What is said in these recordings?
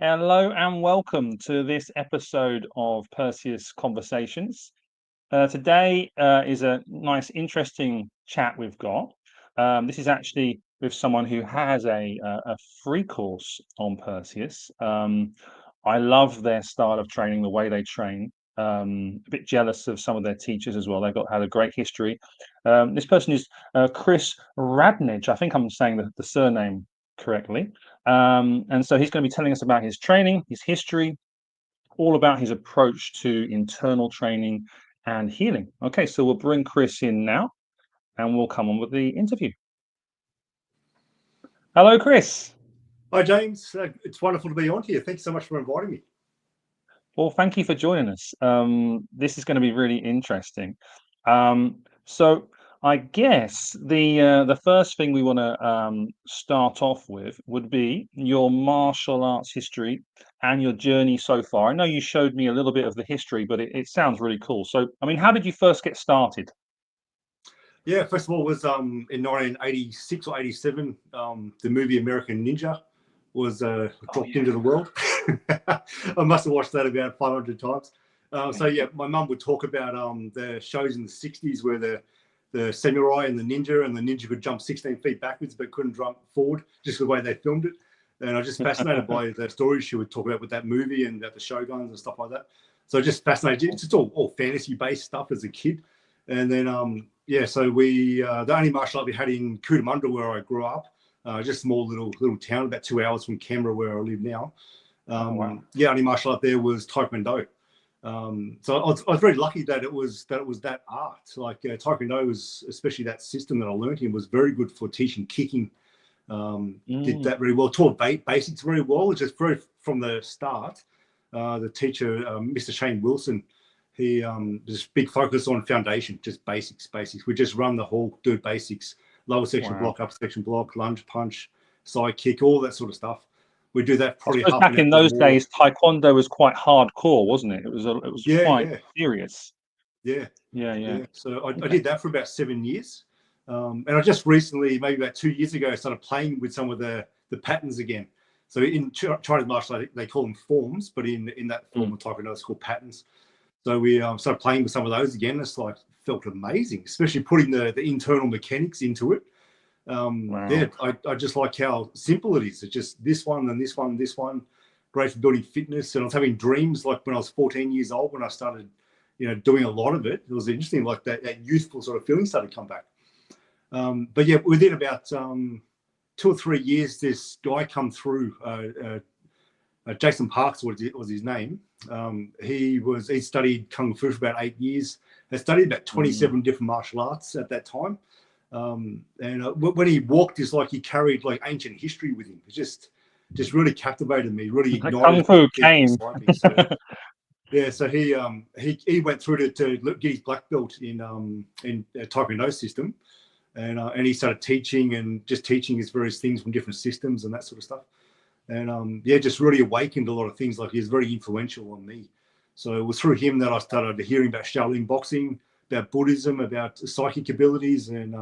Hello and welcome to this episode of Perseus Conversations. Today is a nice, interesting chat we've got. This is actually with someone who has a free course on Perseus. I love their style of training, the way they train. A bit jealous of some of their teachers as well. They've had a great history. This person is Chris Radnedge. I think I'm saying the surname correctly. And so he's going to be telling us about his training, his history, all about his approach to internal training and healing. Okay, so we'll bring Chris in now and we'll come on with the interview. Hello, Chris. Hi, James. It's wonderful to be on here. Thanks so much for inviting me. Well, thank you for joining us. This is going to be really interesting. So I guess the first thing we want to start off with would be your martial arts history and your journey so far. I know you showed me a little bit of the history, but it sounds really cool. So, I mean, how did you first get started? Yeah, first of all, was in 1986 or 87, the movie American Ninja was Oh, dropped yeah. into the world. I must have watched that about 500 times. So yeah, my mum would talk about the shows in the 60s where the samurai and the ninja could jump 16 feet backwards but couldn't jump forward, just the way they filmed it. And I was just fascinated by the stories she would talk about with that movie and about the shoguns and stuff like that. So just fascinated. It's just all fantasy based stuff as a kid. And then yeah, so we the only martial art we had in Cootamundra where I grew up, just a small little town about 2 hours from Canberra where I live now. Oh, wow. Yeah, only martial art there was Taekwondo. So I was very lucky that it was that art. Like Taekwondo was, especially that system that I learned in, was very good for teaching kicking. Did that very well. Taught basics very well. Just very from the start. The teacher, Mr. Shane Wilson, he just big focus on foundation, just basics. We just run the whole, do basics, lower section Wow. block, upper section block, lunge, punch, side kick, all that sort of stuff. We do that I probably suppose half back an in hour those more. days, Taekwondo was quite hardcore, wasn't it? It was Yeah, quite yeah, serious. yeah. Yeah, yeah. Yeah, so I Okay. did that for about 7 years, and I just recently, maybe about 2 years ago, started playing with some of the patterns again. So in Chinese martial art, they call them forms, but in that Mm. form of Taekwondo, it's called patterns. So we started playing with some of those again. It's like felt amazing, especially putting the internal mechanics into it. Wow. Yeah, I just like how simple it is. It's just this one and this one, this one. Great for building fitness. And I was having dreams like when I was 14 years old when I started, doing a lot of it. It was interesting, like that youthful sort of feeling started to come back. But yeah, within about 2 or 3 years, this guy come through. Jason Parks was his name. He studied kung fu for about 8 years. He studied about Mm. 27 different martial arts at that time. And when he walked, it's like he carried like ancient history with him. It just really captivated me, really Kung ignited Fu deep came. inside me. So yeah, so he went through to get his black belt in Taekwondo system, and he started teaching and just teaching his various things from different systems and that sort of stuff. And yeah, just really awakened a lot of things. Like he's very influential on me. So it was through him that I started hearing about Shaolin boxing, about Buddhism, about psychic abilities and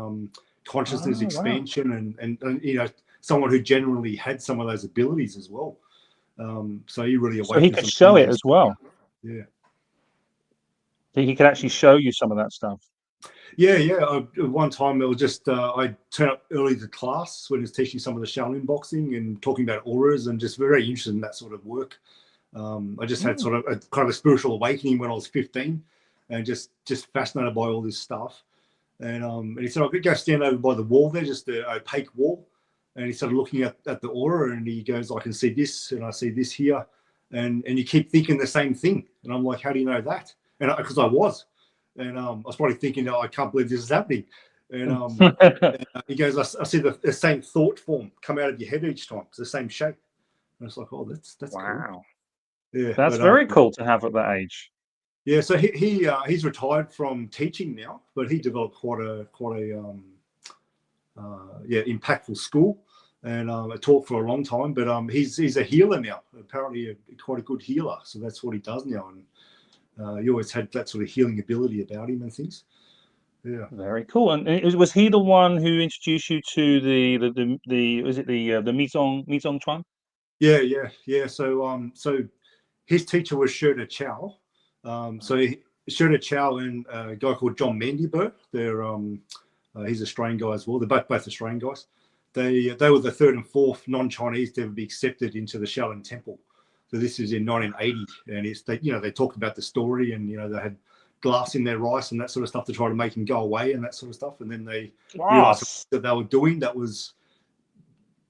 consciousness Oh, wow. expansion, and someone who generally had some of those abilities as well. So he really So he awakened could some show it amazing as stuff. well. Yeah. He could actually show you some of that stuff. Yeah, yeah. One time it was just I turned up early to class when he was teaching some of the Shaolin boxing and talking about auras and just very interested in that sort of work. I just had Mm. sort of a kind of a spiritual awakening when I was 15, and just fascinated by all this stuff. And he said, "I could go stand over by the wall there, just the opaque wall." And he started looking at the aura, and he goes, "I can see this, and I see this here," and you keep thinking the same thing. And I'm like, "How do you know that?" And because I was. And I was probably thinking, oh, I can't believe this is happening. And he goes, I see the same thought form come out of your head each time. It's the same shape. And it's like, oh, that's cool. Wow. Yeah, That's but very cool to have at that age. yeah. So he's retired from teaching now, but he developed quite a yeah, impactful school, and I taught for a long time. But he's a healer now. Apparently, quite a good healer. So that's what he does now, and he always had that sort of healing ability about him and things. Yeah. Very cool. And was he the one who introduced you to the was it the Mise en Chuan? Yeah. So his teacher was Shirda Chow. Shirda Chow and a guy called John Mandiber. He's an Australian guy as well. They're both Australian guys. They were the third and fourth non-Chinese to ever be accepted into the Shaolin Temple. So this is in 1980, and they talked about the story, and they had glass in their rice and that sort of stuff to try to make him go away and that sort of stuff. And then they realized that they were doing that was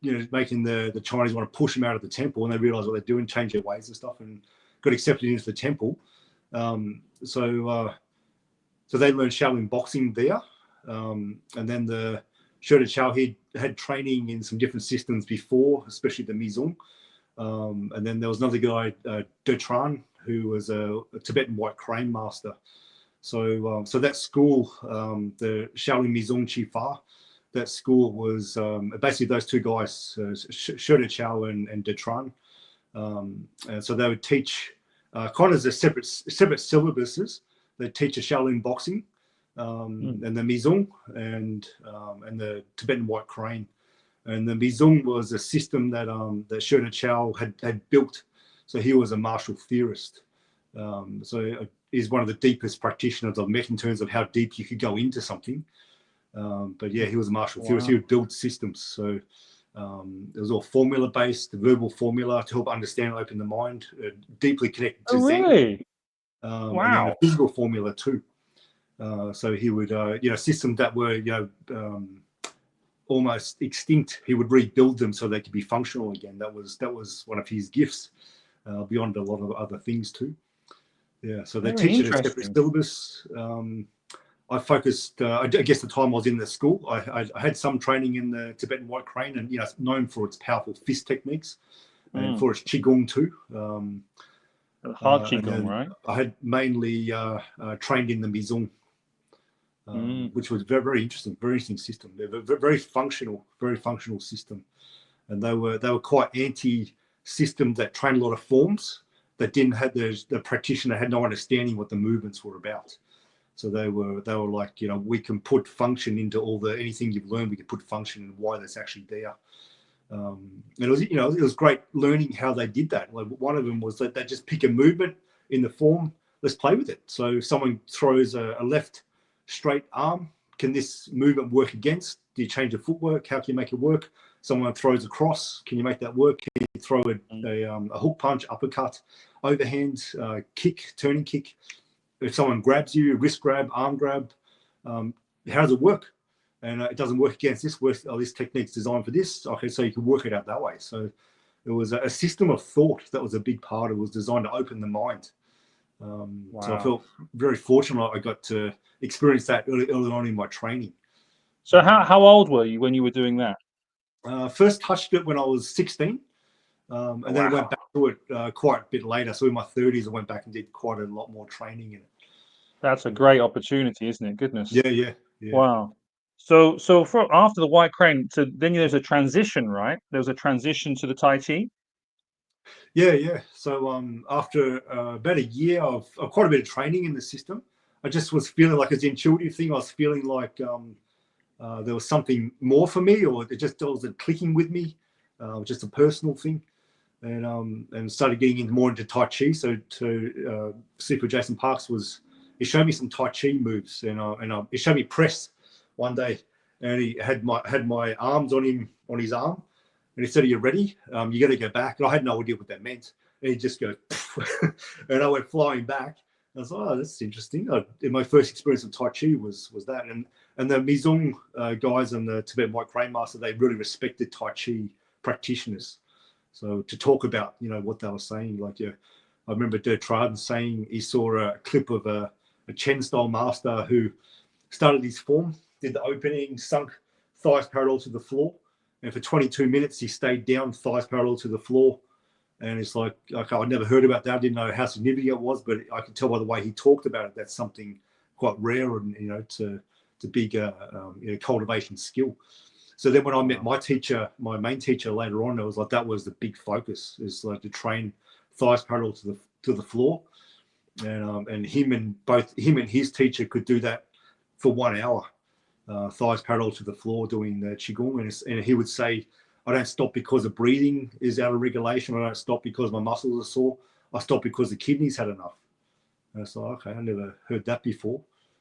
making the Chinese want to push him out of the temple, and they realized what they're doing, change their ways and stuff, and got accepted into the temple. So they learned Shaolin boxing there, and then the Shirda Chow he had training in some different systems before, especially the Mizong. And then there was another guy, De Tran, who was a Tibetan White Crane master. So that school, the Shaolin Mizong Chi Fa, that school was basically those two guys, Shirda Chow and De Tran. And so they would teach kind of as separate syllabuses. They'd teach a Shaolin boxing, and the Mizong and the Tibetan White Crane. And the Mizong was a system that Shirda Chow had built. So he was a martial theorist. So he's one of the deepest practitioners of mech in terms of how deep you could go into something. But yeah, he was a martial theorist. He would build systems. So it was all formula based, verbal formula to help understand and open the mind, deeply connected to Zen. Really? And then the physical formula too. So he would, systems that were, almost extinct, he would rebuild them so they could be functional again. That was one of his gifts, beyond a lot of other things too. Yeah, so they teach it a separate syllabus. I focused, I guess the time I was in the school, I had some training in the Tibetan White Crane, and it's known for its powerful fist techniques and for its Qigong too. Hard Qigong, right? I had mainly trained in the Mizong, which was very, very interesting system. They're very functional system, and they were quite anti-system that trained a lot of forms that didn't have the practitioner had no understanding what the movements were about. So they were like, we can put function into anything you've learned. We can put function and why that's actually there. And it was great learning how they did that. Like one of them was that they just pick a movement in the form. Let's play with it. So if someone throws a left straight arm, can this movement work against? Do you change the footwork? How can you make it work? Someone throws a cross, can you make that work? Can you throw a hook punch, uppercut, overhand, kick, turning kick? If someone grabs you, wrist grab, arm grab, how does it work? And it doesn't work against this. This technique's designed for this. Okay, so you can work it out that way. So it was a system of thought that was a big part. It was designed to open the mind. So I felt very fortunate I got to experience that early on in my training. So how old were you when you were doing that? First touched it when I was 16. And then I went back to it quite a bit later. So in my 30s, I went back and did quite a lot more training in it. That's a great opportunity, isn't it? Goodness. Yeah. Wow. So after the White Crane, so then there's a transition, right? There was a transition to the Tai Chi. Yeah. So after about a year of quite a bit of training in the system, I just was feeling like it's an intuitive thing. I was feeling like there was something more for me, or it just wasn't clicking with me. Just a personal thing. And started getting more into Tai Chi. So to sleep with Jason Parks he showed me some Tai Chi moves, and he showed me press one day, and he had my arms on his arm, and he said, "Are you ready? You got to go back." And I had no idea what that meant. And he just goes, and I went flying back. And I was like, "Oh, that's interesting." My first experience of Tai Chi was that, and the Mizong guys and the Tibetan White Crane master, they really respected Tai Chi practitioners. So to talk about, what they were saying, like, I remember De Tran saying he saw a clip of a Chen style master who started his form, did the opening, sunk thighs parallel to the floor. And for 22 minutes, he stayed down, thighs parallel to the floor. And it's like, okay, I'd never heard about that. I didn't know how significant it was, but I could tell by the way he talked about it, that's something quite rare and, to big cultivation skill. So then when I met my teacher, my main teacher later on, it was like that was the big focus, is like to train thighs parallel to the floor, and him and his teacher could do that for 1 hour, thighs parallel to the floor doing the qigong, and he would say, I don't stop because the breathing is out of regulation. I don't stop because my muscles are sore. I stop because the kidneys had enough. And it's like, okay, I never heard that before,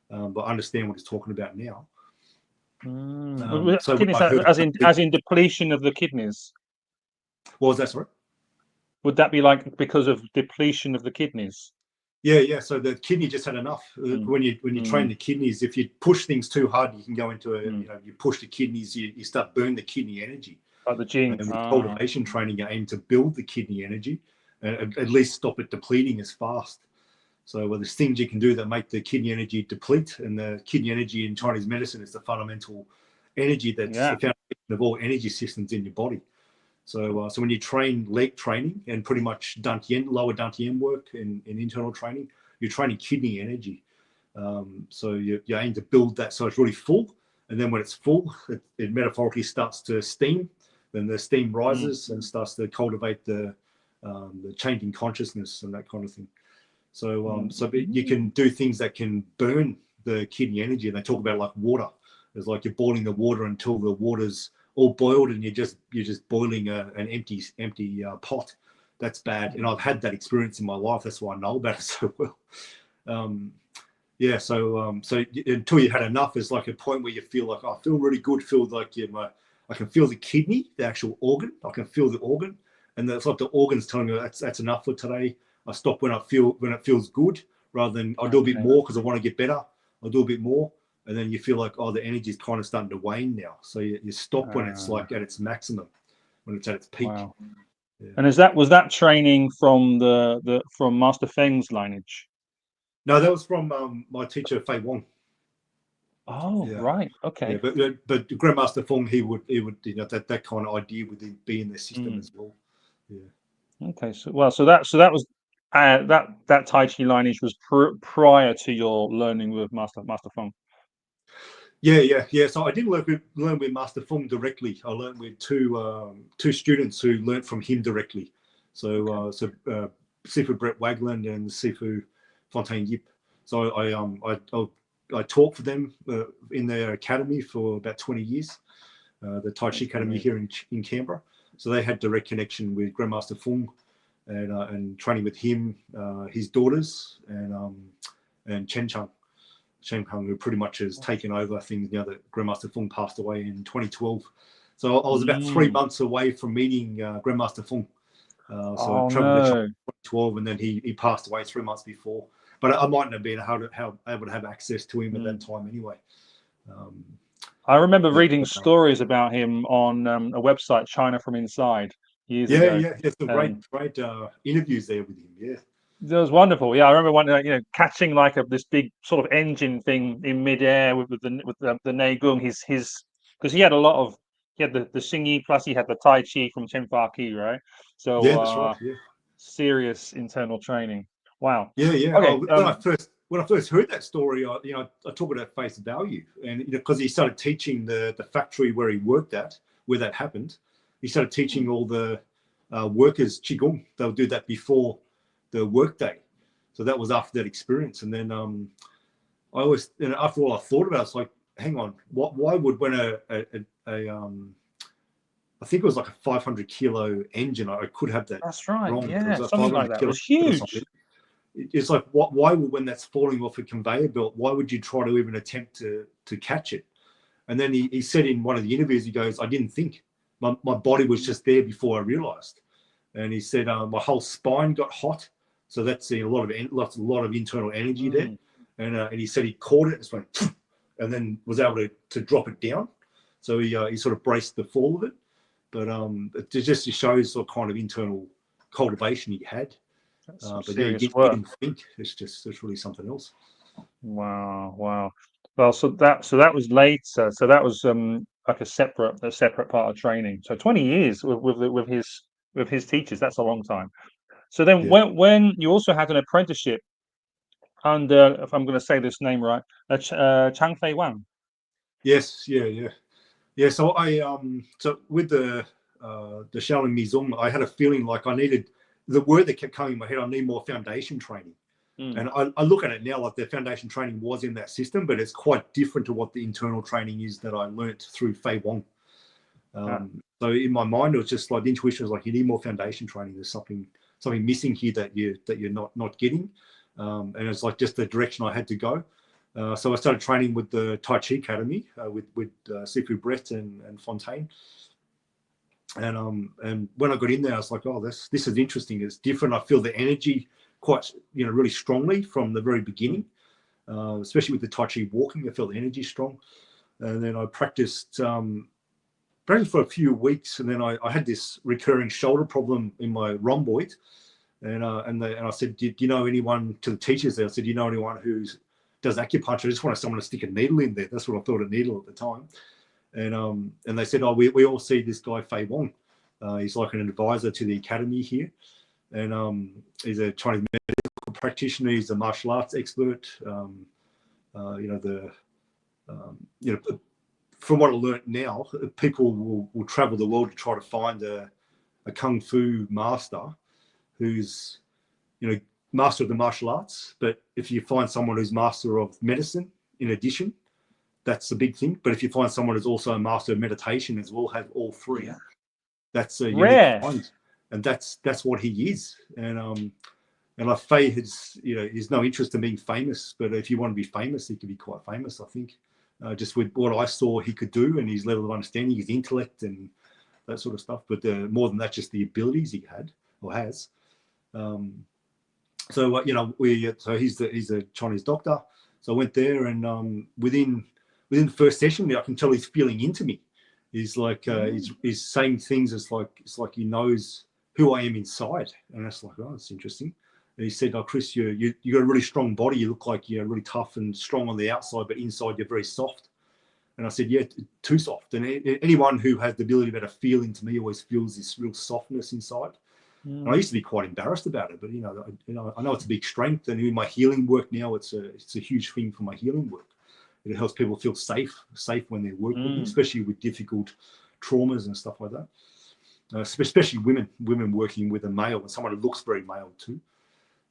but I understand what he's talking about now. So Kidneys, I heard, as in depletion of the kidneys. what was that, sorry? Would that be like because of depletion of the kidneys? Yeah. So the kidney just had enough. When you train the kidneys, if you push things too hard, you can go into you push the kidneys, you start burning the kidney energy. Like the gene. And with cultivation training, you aim to build the kidney energy and at least stop it depleting as fast. So there's things you can do that make the kidney energy deplete, and the kidney energy in Chinese medicine is the fundamental energy that's the foundation of all energy systems in your body. So when you train leg training and pretty much dantian, lower dantian work in internal training, you're training kidney energy. So you aim to build that so it's really full, and then when it's full, it metaphorically starts to steam. Then the steam rises and starts to cultivate the changing consciousness and that kind of thing. So you can do things that can burn the kidney energy, and they talk about it like water. It's like you're boiling the water until the water's all boiled, and you're just boiling an empty pot. That's bad, and I've had that experience in my life. That's why I know about it so well. So until you had enough, it's like a point where you feel like, I feel really good. Feel like I can feel the kidney, the actual organ. I can feel the organ, and it's like the organ's telling me that's enough for today. I stop when it feels good, rather than I'll do a bit more because I want to get better. I'll do a bit more, and then you feel like, oh, the energy is kind of starting to wane now. So you stop when it's like at its maximum, when it's at its peak. Wow. Yeah. And was that training from from Master Feng's lineage? No, that was from my teacher Fei Wong. Oh, right. Okay. Yeah, but Grandmaster Feng, he would that kind of idea would be in the system as well. Yeah. Okay. So that was that Tai Chi lineage was prior to your learning with Master Feng. Yeah. So I didn't learn with Master Feng directly. I learned with two students who learned from him directly. So Sifu Brett Wagland and Sifu Fontaine Yip. So I taught for them in their academy for about 20 years, the Tai Chi Academy here in Canberra. So they had direct connection with Grandmaster Feng, and training with him, his daughters, and Chen Kang, who pretty much has taken over things now that Grandmaster Feng passed away in 2012. So I was about 3 months away from meeting Grandmaster Feng. So I traveled to China in 2012, and then he passed away 3 months before. But I mightn't have been able to have access to him at that time anyway. I remember reading stories about him on a website, China from Inside, years ago. Yeah. Some great interviews there with him. Yeah. That was wonderful. Yeah, I remember one, catching like this big sort of engine thing in midair with the Neigung. Because he had a lot of the Xingyi, plus he had the Tai Chi from Chen Fa Ki, right? So yeah, that's right. Yeah. Serious internal training. Wow. Yeah. Okay. When I first heard that story, I took it at face value, and because he started teaching the factory where he worked at, where that happened, he started teaching all the workers qigong. They'll do that before the workday. So that was after that experience, and then I always, after all I thought about it, it's like, hang on, why would when I think it was like a 500 kilo engine, I could have that. That's right. Wrong. Yeah, something like that. It was huge. It's like, why would, when that's falling off a conveyor belt, why would you try to even attempt to catch it? And then he said in one of the interviews, he goes, I didn't think. My body was just there before I realized. And he said, my whole spine got hot. So that's a lot of internal energy there. And he said he caught it, just went, and then was able to drop it down. So he sort of braced the fall of it. But it just shows what kind of internal cultivation he had. But yeah, you didn't think. It's really something else. Wow. Well, so that was later. So that was like a separate part of training. So 20 years with his teachers. That's a long time. So then when you also had an apprenticeship under, if I'm going to say this name right, Chang Fei Wang. Yes, yeah. So so with the Shaolin Mizong, I had a feeling like I needed, the word that kept coming in my head, I need more foundation training. And I look at it now like the foundation training was in that system, but it's quite different to what the internal training is that I learnt through Fei Wong. So in my mind, it was just like the intuition was like, you need more foundation training. There's something missing here that you're not getting, and it's like just the direction I had to go. So I started training with the Tai Chi Academy with Sifu Brett and Fontaine. And when I got in there, I was like, oh, this is interesting. It's different. I feel the energy quite, really strongly from the very beginning, especially with the Tai Chi walking. I felt the energy strong. And then I practiced for a few weeks. And then I had this recurring shoulder problem in my rhomboid. And I said, do you know anyone, to the teachers there, I said, do you know anyone who does acupuncture? I just wanted someone to stick a needle in there. That's what I thought a needle at the time. And they said, oh, we all see this guy, Fei Wong. He's like an advisor to the academy here. And he's a Chinese medical practitioner. He's a martial arts expert. From what I learned now, people will travel the world to try to find a Kung Fu master who's, master of the martial arts. But if you find someone who's master of medicine in addition, that's the big thing. But if you find someone who's also a master of meditation as well, have all three, that's a unique find. And that's what he is. And like Faye has, he's no interest in being famous, but if you want to be famous, he can be quite famous, I think. Just with what I saw he could do and his level of understanding, his intellect and that sort of stuff. But more than that, just the abilities he had or has. So he's a Chinese doctor. So I went there, and within the first session, I can tell he's feeling into me. He's like he's saying things it's like he knows who I am inside, and that's like, oh, that's interesting. And he said, oh, Chris, you got a really strong body. You look like you're really tough and strong on the outside, but inside you're very soft. And I said, yeah, too soft. And anyone who has the ability to feel into me always feels this real softness inside. And I used to be quite embarrassed about it, but I know it's a big strength. And in my healing work now, it's a huge thing for my healing work. It helps people feel safe when they work with me, especially with difficult traumas and stuff like that. Especially women working with a male, and someone who looks very male too.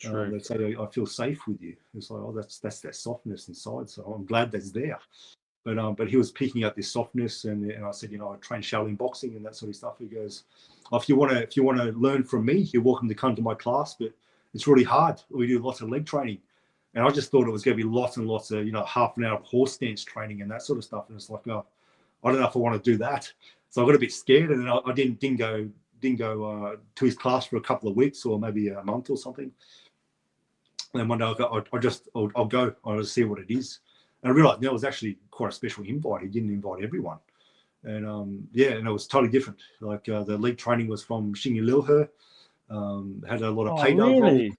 They say, I feel safe with you. It's like, oh, that's that softness inside. So I'm glad that's there. But he was picking up this softness, and I said, I train Shaolin boxing and that sort of stuff. He goes, oh, if you want to learn from me, you're welcome to come to my class, but it's really hard. We do lots of leg training. And I just thought it was going to be lots and lots of, half an hour of horse stance training and that sort of stuff. And it's like, oh, I don't know if I want to do that. So I got a bit scared, and then I didn't go to his class for a couple of weeks or maybe a month or something. And then one day I'll go. I'll just see what it is. And I realized that was actually quite a special invite. He didn't invite everyone. And and it was totally different. Like the leg training was from Xing Liuhe, had a lot of payday involved.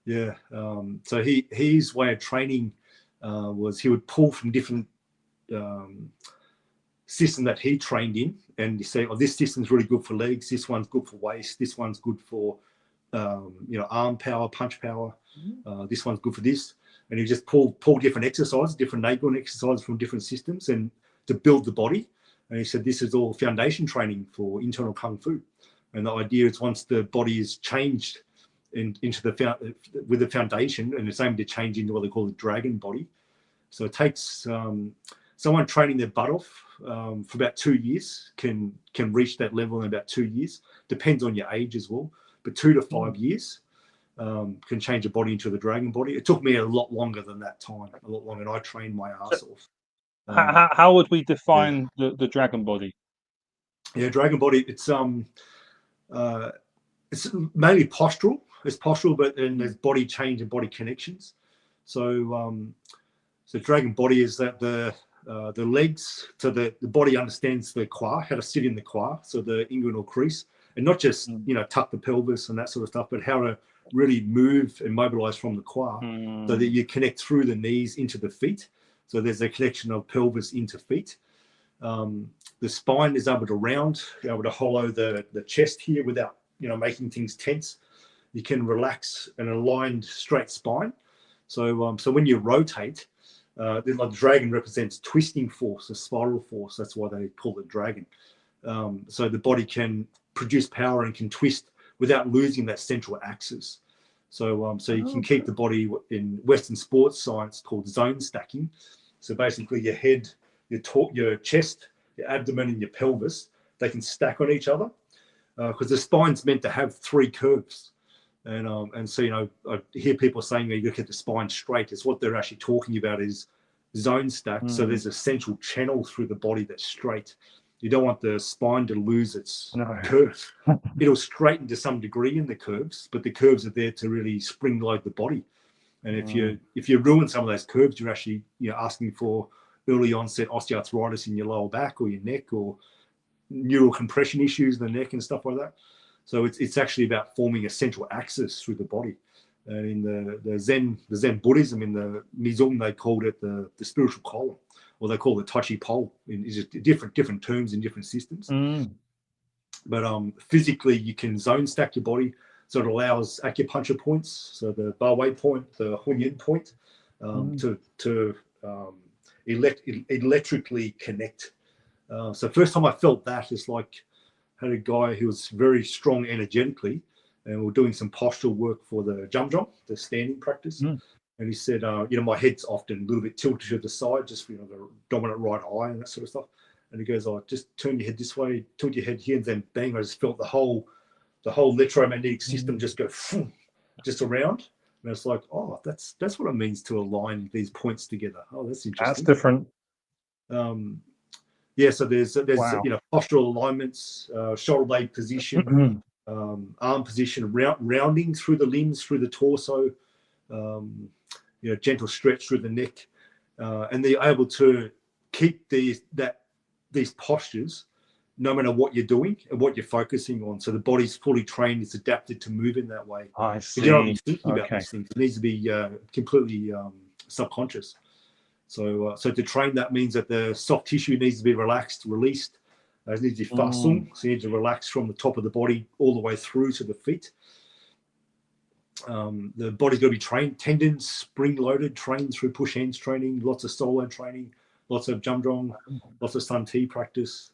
Yeah. So his way of training was he would pull from different system that he trained in, and you say, oh, this system's really good for legs, this one's good for waist, this one's good for arm power, punch power, this one's good for this. And he just pull different exercises, different neighboring exercises from different systems, and to build the body. And he said, this is all foundation training for internal Kung Fu. And the idea is once the body is changed with the foundation, and it's aimed to change into what they call the dragon body. So it takes someone training their butt off for about 2 years can reach that level in about 2 years. Depends on your age as well, but 2 to 5 years can change a body into the dragon body. It took me a lot longer than that time, a lot longer, and I trained my ass off. How would we define the dragon body? Yeah, dragon body. It's mainly postural. It's postural, but then there's body change and body connections. So dragon body is that the legs, so the body understands the qua, how to sit in the qua, so the inguinal crease, and not just tuck the pelvis and that sort of stuff, but how to really move and mobilize from the qua, so that you connect through the knees into the feet. So there's a connection of pelvis into feet. The spine is able to round, able to hollow the chest here without making things tense. You can relax an aligned straight spine. So when you rotate, then like the dragon represents twisting force, a spiral force. That's why they call it dragon. So the body can produce power and can twist without losing that central axis. So you can keep the body, in Western sports science called zone stacking. So basically your head, your chest, your abdomen and your pelvis they can stack on each other, because the spine's meant to have 3 curves. And so, you know, I hear people saying that you look at the spine straight. It's what they're actually talking about is zone stack. So there's a central channel through the body that's straight. You don't want the spine to lose its curve. It'll straighten to some degree in the curves, but the curves are there to really spring load the body. And if you ruin some of those curves, you're actually, you know, asking for early onset osteoarthritis in your lower back or your neck, or neural compression issues in the neck and stuff like that. So it's actually about forming a central axis through the body. And in the Zen Buddhism, in the Mizum, they called it the spiritual column, or they call it Tai Chi pole. It's different terms in different systems. But physically, you can zone stack your body, so it allows acupuncture points, so the Ba Wei point, the Hunyuan point, to electrically connect. So first time I felt that is like, had a guy who was very strong energetically, and we were doing some postural work for the Jamjong, the standing practice. And he said, you know, my head's often a little bit tilted to the side, just, you know, the dominant right eye and that sort of stuff. And he goes, just turn your head this way, tilt your head here, and then bang, I just felt the whole electromagnetic system just go just around. And it's like, oh, that's what it means to align these points together. Oh, that's interesting. That's different. Yeah, so there's Wow. you know, postural alignments, shoulder blade position, arm position, rounding through the limbs, through the torso, you know, gentle stretch through the neck, and they're able to keep these postures no matter what you're doing and what you're focusing on. So the body's fully trained, it's adapted to move in that way. I see. You don't be thinking about these things. It needs to be completely subconscious. So to train that means that the soft tissue needs to be relaxed, released. It needs to be fasung, so you need to relax from the top of the body all the way through to the feet. The body's got to be trained, tendons spring-loaded, trained through push hands training, lots of solo training, lots of Jamjong, lots of Sun Ti practice.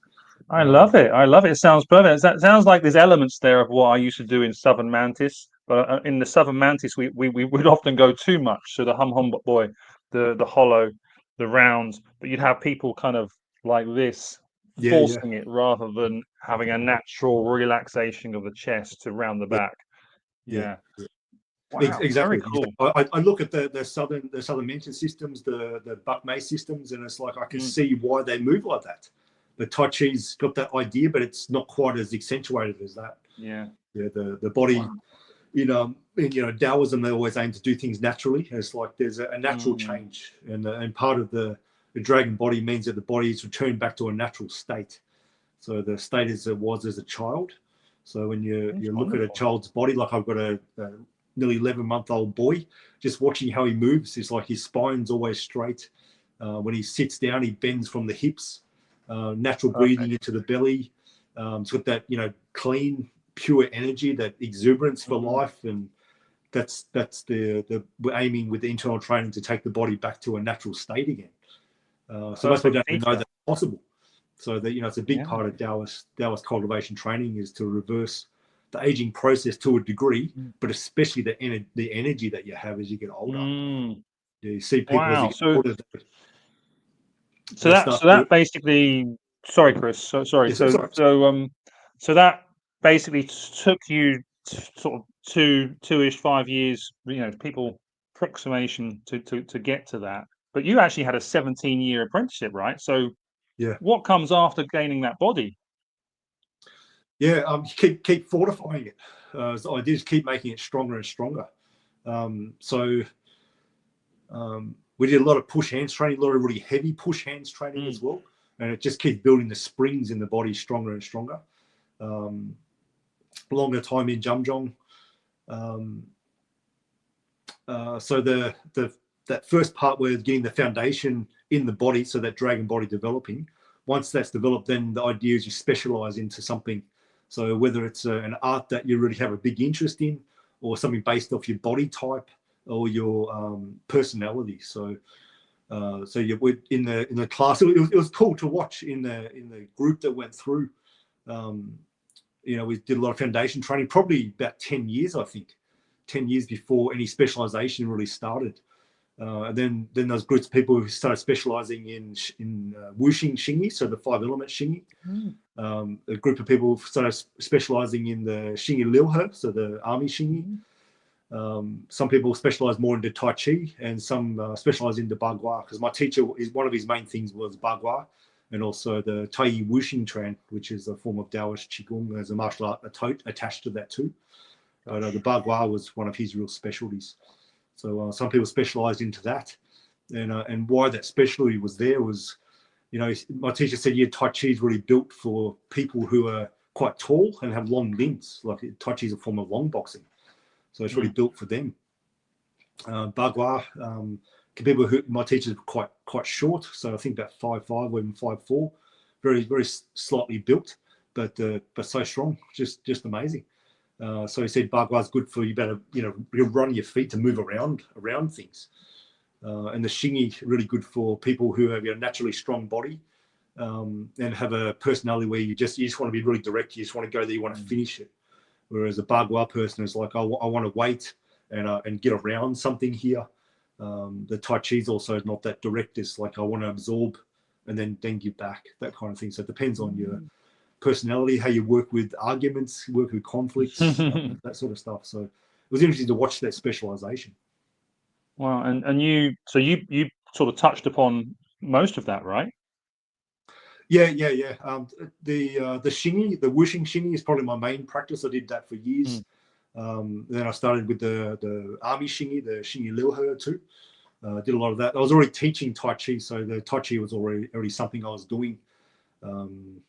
I love it. I love it. It sounds perfect. That sounds like there's elements there of what I used to do in Southern Mantis. But in the Southern Mantis, we would often go too much. So the hum boy, the hollow, the round. But you'd have people kind of like this, forcing it rather than having a natural relaxation of the chest to round the back. Wow, exactly. Very cool. I look at the Southern Mantis systems, the Buck May systems, and it's like I can see why they move like that. The Tai Chi's got that idea, but it's not quite as accentuated as that. The body, in Taoism, they always aim to do things naturally. It's like there's a natural change, and part of the dragon body means that the body is returned back to a natural state. So the state as it was as a child. So when you look at a child's body, like I've got a nearly 11-month-old boy, just watching how he moves, it's like his spine's always straight. When he sits down, he bends from the hips. Natural breathing into the belly. It's got that, clean, pure energy, that exuberance for life, and that's the we're aiming with the internal training to take the body back to a natural state again. So most people don't even know that's possible. So that it's a big part of Taoist cultivation training is to reverse the aging process to a degree, but especially the energy that you have as you get older. You see people as they get older. So that basically, sorry, Chris. Sorry. So that basically took you sort of two-ish 5 years. People approximation to get to that. But you actually had a 17-year apprenticeship, right? So what comes after gaining that body? You keep fortifying it. So I did keep making it stronger and stronger. We did a lot of push hands training, a lot of really heavy push hands training as well. And it just keeps building the springs in the body stronger and stronger. Longer time in Jamjong. So that first part where getting the foundation in the body, so that dragon body developing, once that's developed, then the idea is you specialize into something. So whether it's an art that you really have a big interest in, or something based off your body type or your personality. So you in the class. It was cool to watch in the group that went through. We did a lot of foundation training, probably about 10 years, I think, 10 years before any specialization really started. And then those groups of people who started specializing in wuxing xingyi, so the 5-element xingyi. A group of people started specializing in the Xingyi Liuhe, so the army Xingyi. Some people specialize more into Tai Chi, and some specialize into Bagua, because my teacher, one of his main things was Bagua, and also the Tai Wuxing Tran, which is a form of Taoist Qigong. There's a martial art attached to that too. But the Bagua was one of his real specialties. So some people specialized into that. And why that specialty was there was, my teacher said, yeah, Tai Chi is really built for people who are quite tall and have long limbs. Like Tai Chi is a form of long boxing. So it's really built for them. Bagua, people who, my teacher's quite short. So I think about 5'5" or even 5'4", very, very slightly built, but so strong, just amazing. So he said Bagua is good for you. Better, you run your feet to move around things. And the Xingyi really good for people who have a naturally strong body, and have a personality where you just want to be really direct. You just want to go there. You want to finish it. Whereas a Bagua person is like, I want to wait and get around something here. The Tai Chi is also not that direct. It's like, I want to absorb and then give back, that kind of thing. So it depends on your personality, how you work with arguments, work with conflicts, that sort of stuff. So it was interesting to watch that specialization. Wow, and you sort of touched upon most of that, right? Yeah. The Xingyi, the Wuxing Xingyi is probably my main practice. I did that for years. Then I started with the army Xingyi, the Xingyi Liuhe too. Did a lot of that. I was already teaching Tai Chi, so the Tai Chi was already something I was doing. And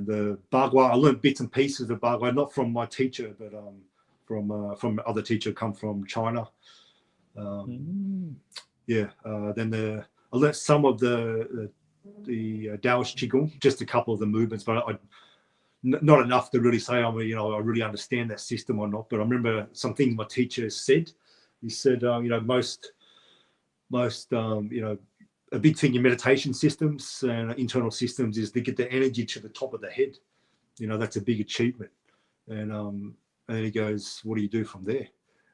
the Bagua, I learned bits and pieces of Bagua, not from my teacher, but from other teacher come from China. Then I learned some of the Taoist Qigong, just a couple of the movements, but not enough to really say I really understand that system or not. But I remember some things my teacher said. He said, a big thing in meditation systems and internal systems is to get the energy to the top of the head. That's a big achievement. And then he goes, what do you do from there?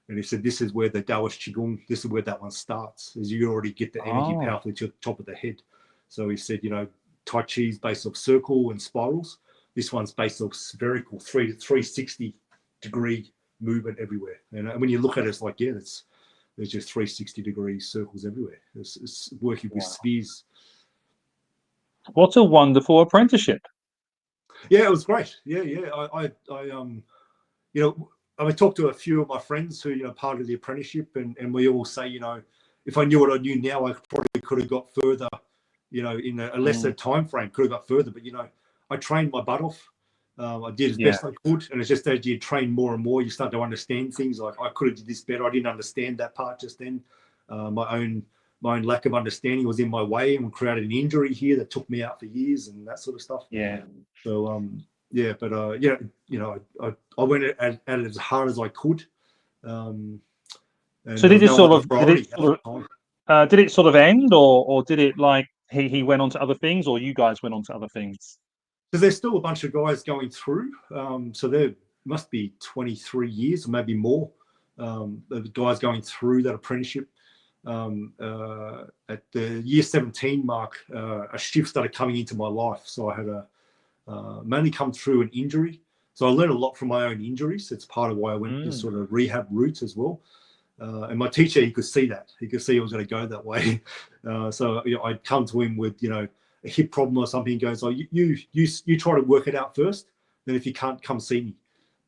And he said, this is where the Taoist Qigong, this is where that one starts, is you already get the energy powerfully to the top of the head. So he said, Tai Chi is based off circle and spirals. This one's based off spherical, 360 degree movement everywhere. And when you look at it, it's like, there's just 360 degree circles everywhere. It's working with spheres. What a wonderful apprenticeship. Yeah, it was great. Yeah. I talked to a few of my friends who, part of the apprenticeship, and we all say, if I knew what I knew now, I probably could have got further, in a lesser time frame, could have got further. But, I trained my butt off. I did as best I could. And it's just as you train more and more, you start to understand things. Like, I could have did this better. I didn't understand that part just then. My own lack of understanding was in my way and created an injury here that took me out for years and that sort of stuff. Yeah. So, I went at it as hard as I could. So did it sort of end, or did it, like, he went on to other things, or you guys went on to other things? So there's still a bunch of guys going through. So there must be 23 years or maybe more. The guys going through that apprenticeship. At the year 17 mark, a shift started coming into my life. So I had mainly come through an injury. So I learned a lot from my own injuries. It's part of why I went this sort of rehab route as well. And my teacher, he could see that. He could see I was going to go that way. So I'd come to him with, a hip problem or something. He goes, "Oh, you try to work it out first. Then if you can't, come see me."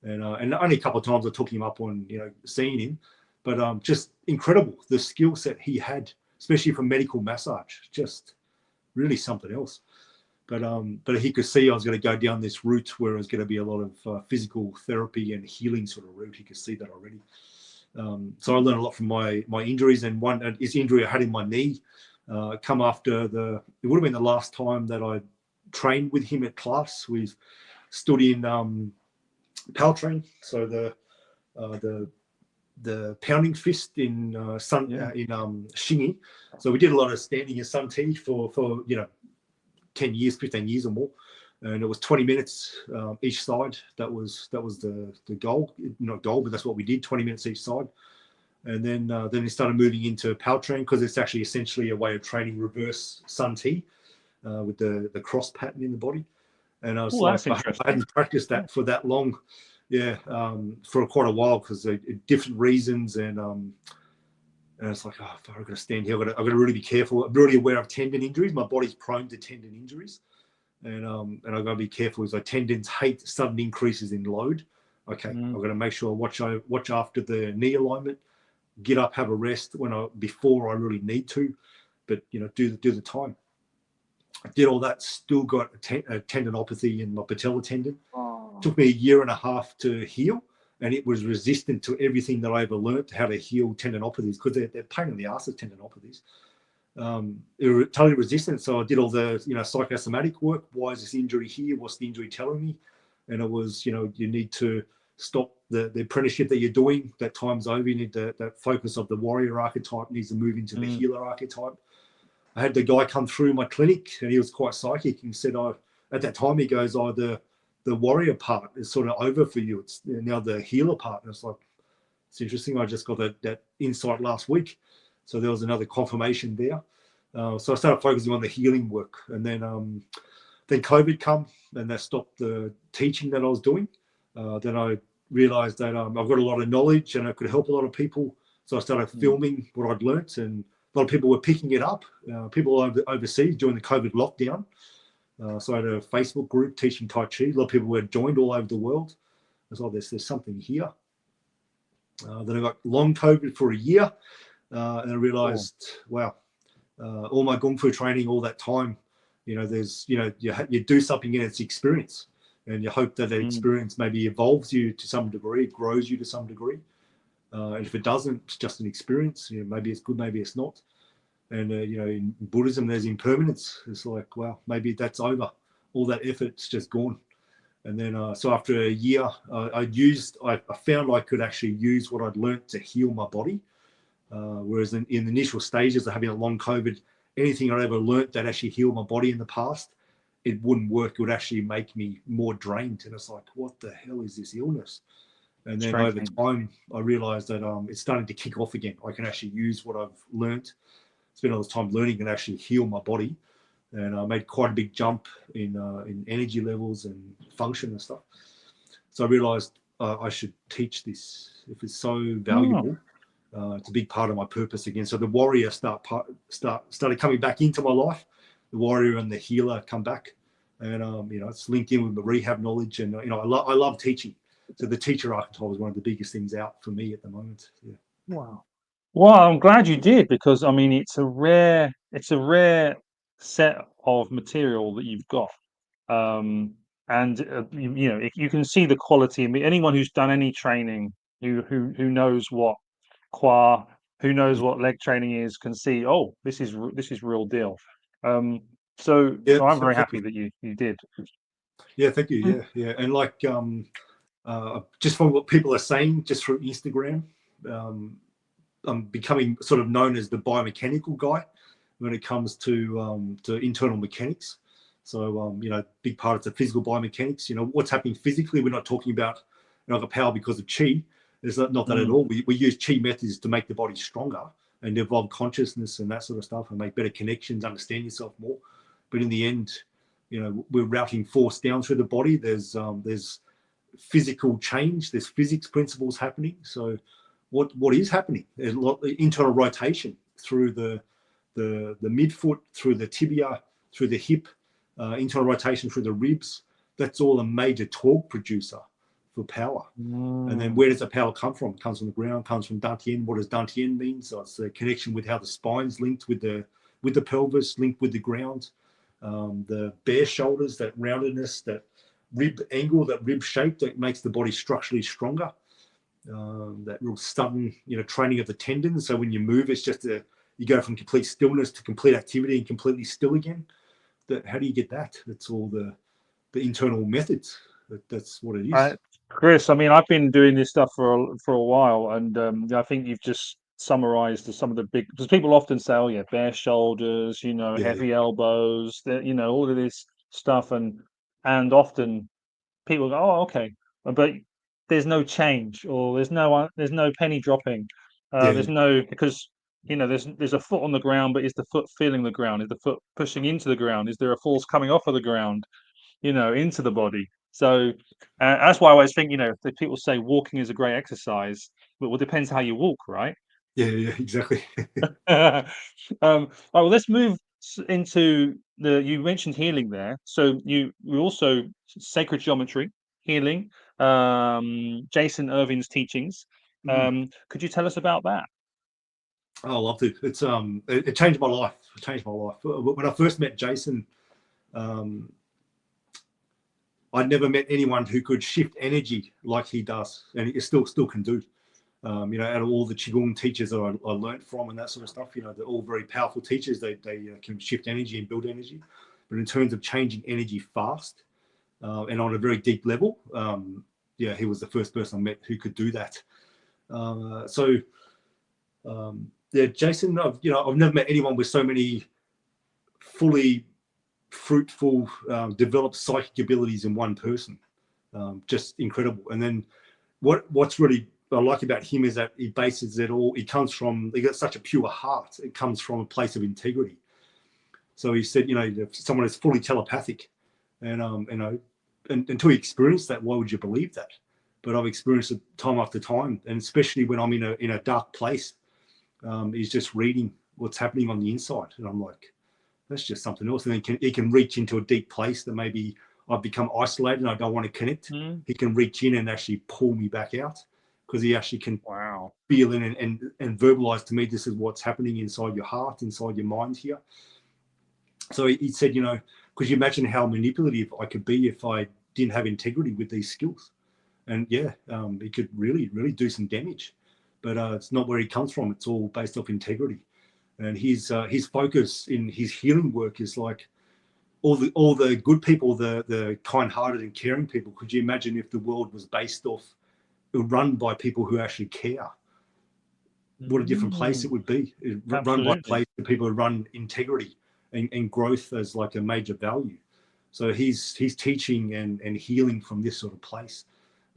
And only a couple of times I took him up on, seeing him. But just incredible, the skill set he had, especially for medical massage, just really something else. But he could see I was going to go down this route where it was going to be a lot of physical therapy and healing sort of route. He could see that already. So I learned a lot from my injuries, and one is injury I had in my knee. Come after it would have been the last time that I trained with him at class. We stood in power train, so the pounding fist in Xingyi. So we did a lot of standing in Sun Ti for 10 years, 15 years or more, and it was 20 minutes each side. That was the goal, not goal, but that's what we did, 20 minutes each side. And then he started moving into power train, because it's actually essentially a way of training reverse Sun Ti with the cross pattern in the body. And I was Oh, like, that's I interesting. hadn't practiced that for that long, yeah, for quite a while because of different reasons. And it's like, oh, I've got to stand here. I've got to really be careful. I'm really aware of tendon injuries. My body's prone to tendon injuries. And I've got to be careful because tendons hate sudden increases in load. Okay, Mm. I've got to make sure I watch after the knee alignment, get up, have a rest before I really need to, but do the time. I did all that, still got a tendinopathy in my patella tendon. Oh. Took me a year and a half to heal, and it was resistant to everything that I ever learned how to heal tendinopathies because they're pain in the ass of tendinopathies. It was totally resistant. So I did all the psychosomatic work. Why is this injury here? What's the injury telling me? And it was you need to stop the apprenticeship that you're doing. That time's over. You need that focus of the warrior archetype needs to move into the healer archetype. I had the guy come through my clinic, and he was quite psychic. He said, at that time, he goes, the warrior part is sort of over for you. It's now the healer part. And it's like, it's interesting. I just got that insight last week. So there was another confirmation there. So I started focusing on the healing work. And then COVID come, and that stopped the teaching that I was doing. Then I realized that I've got a lot of knowledge and I could help a lot of people. So I started filming what I'd learnt, and a lot of people were picking it up. People overseas during the COVID lockdown. So I had a Facebook group teaching Tai Chi. A lot of people were joined all over the world. I was like, there's something here. Then I got long COVID for a year, and I realized, wow, all my Kung Fu training, all that time, there's, you do something and it's experience. And you hope that experience maybe evolves you to some degree, grows you to some degree. And if it doesn't, it's just an experience. Maybe it's good, maybe it's not. And in Buddhism, there's impermanence. It's like, well, maybe that's over. All that effort's just gone. And then, so after a year, I found I could actually use what I'd learnt to heal my body. Whereas in the initial stages of having a long COVID, anything I'd ever learnt that actually healed my body in the past, it wouldn't work. It would actually make me more drained. And it's like, what the hell is this illness? And then over time, I realized that it's starting to kick off again. I can actually use what I've learnt, spend all this time learning, and actually heal my body. And I made quite a big jump in energy levels and function and stuff. So I realized I should teach this if it's so valuable. It's a big part of my purpose again. So the warrior started coming back into my life. The warrior and the healer come back, and it's linked in with the rehab knowledge. And I love teaching. So the teacher archetype is one of the biggest things out for me at the moment. Yeah. Wow. Well, I'm glad you did, because I mean it's a rare set of material that you've got. And you can see the quality. I mean, anyone who's done any training, who knows what qua, who knows what leg training is, can see, oh, this is real deal. So I'm very happy that you did. Yeah, thank you. Yeah. And like just from what people are saying, just through Instagram, I'm becoming sort of known as the biomechanical guy when it comes to internal mechanics. So big part of the physical biomechanics. What's happening physically. We're not talking about power because of chi. It's not that at all. We use chi methods to make the body stronger and evolve consciousness and that sort of stuff, and make better connections, understand yourself more. But in the end, we're routing force down through the body. There's physical change. There's physics principles happening. So what is happening? There's a lot of internal rotation through the midfoot, through the tibia, through the hip, internal rotation through the ribs. That's all a major torque producer for power. And then where does the power come from? It comes from the ground, comes from Dantian. What does Dantian mean? So it's a connection with how the spine's linked with the pelvis, linked with the ground. The bare shoulders, that roundedness, that rib angle, that rib shape that makes the body structurally stronger. That real sudden, training of the tendons. So when you move, it's just you go from complete stillness to complete activity and completely still again. How do you get that? It's all the internal methods. That's what it is. Chris, I mean, I've been doing this stuff for a while, and I think you've just summarized some of the big, because people often say, oh yeah, bare shoulders, heavy elbows, all of this stuff, and often people go, oh, okay, but there's no change, or there's no penny dropping. There's no, because there's a foot on the ground, but is the foot feeling the ground? Is the foot pushing into the ground? Is there a force coming off of the ground? into the body. So that's why I always think, if people say walking is a great exercise, well, it depends how you walk, right? Yeah, exactly. Well, let's move into you mentioned healing there. So you also sacred geometry, healing, Jason Irvine's teachings. Could you tell us about that? Oh, I love to. It's it changed my life. It changed my life. When I first met Jason, I'd never met anyone who could shift energy like he does, and he still can do. Out of all the Qigong teachers that I learned from and that sort of stuff, they're all very powerful teachers. They can shift energy and build energy. But in terms of changing energy fast and on a very deep level, he was the first person I met who could do that. Jason, I've never met anyone with so many fully fruitful, developed psychic abilities in one person. Just incredible. And then what's really I like about him is that he bases it all. He got such a pure heart. It comes from a place of integrity. So he said, if someone is fully telepathic, and until you experience that, why would you believe that? But I've experienced it time after time, and especially when I'm in a dark place, he's just reading what's happening on the inside, and I'm like, that's just something else. And then he can reach into a deep place that maybe I've become isolated and I don't want to connect. He can reach in and actually pull me back out, because he actually can feel in and verbalize to me, this is what's happening inside your heart, inside your mind here. So he said, because you imagine how manipulative I could be if I didn't have integrity with these skills. And it could really, really do some damage. But it's not where he comes from. It's all based off integrity. And his focus in his healing work is like all the good people, the kind-hearted and caring people. Could you imagine if the world was run by people who actually care? What a different place it would be. Run by people who run integrity and growth as like a major value. So he's teaching and healing from this sort of place,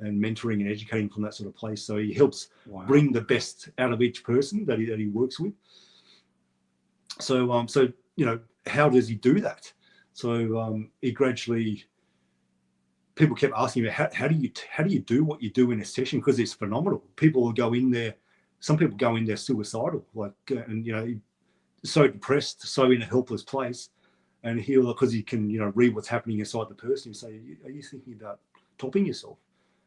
and mentoring and educating from that sort of place. So he helps bring the best out of each person that he works with. So how does he do that? So he gradually, people kept asking me, how do you do what you do in a session? Because it's phenomenal. People will go in there. Some people go in there suicidal, so depressed, so in a helpless place, and because he can read what's happening inside the person. You say, are you thinking about topping yourself?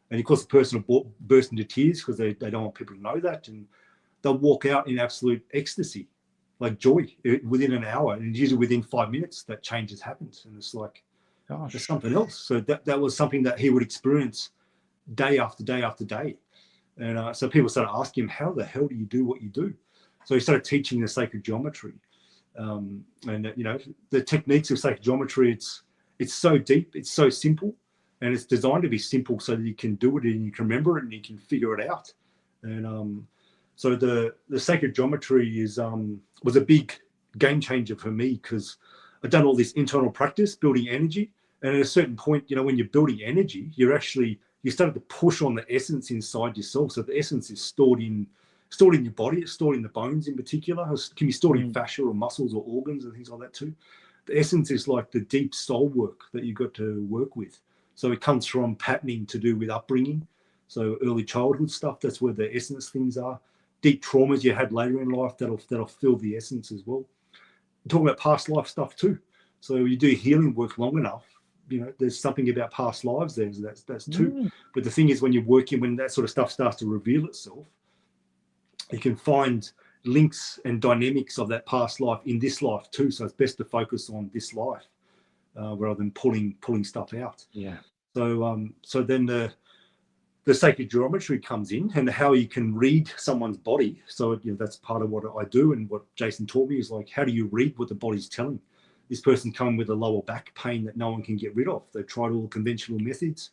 And of course, the person will burst into tears because they don't want people to know that, and they'll walk out in absolute ecstasy, like joy, within an hour, and usually within 5 minutes that change has happened. And it's like, there's something else. So that was something that he would experience day after day after day. And so people started asking him, how the hell do you do what you do? So he started teaching the sacred geometry. The techniques of sacred geometry, it's so deep, it's so simple, and it's designed to be simple so that you can do it and you can remember it and you can figure it out. And so the sacred geometry was a big game changer for me, because I've done all this internal practice building energy, and at a certain point, when you're building energy, you started to push on the essence inside yourself. So the essence is stored in your body. It's stored in the bones in particular. It can be stored in fascia or muscles or organs and things like that too. The essence is like the deep soul work that you've got to work with. So it comes from patterning to do with upbringing. So early childhood stuff, that's where the essence things are. Deep traumas you had later in life, that'll fill the essence as well. I'm talking about past life stuff too. So you do healing work long enough, there's something about past lives there. So that's too. But the thing is, when you're working, when that sort of stuff starts to reveal itself, you can find links and dynamics of that past life in this life too. So it's best to focus on this life rather than pulling stuff out. Yeah. So then the sacred geometry comes in, and how you can read someone's body. So that's part of what I do, and what Jason taught me is like, how do you read what the body's telling? This person come with a lower back pain that no one can get rid of. They've tried all conventional methods.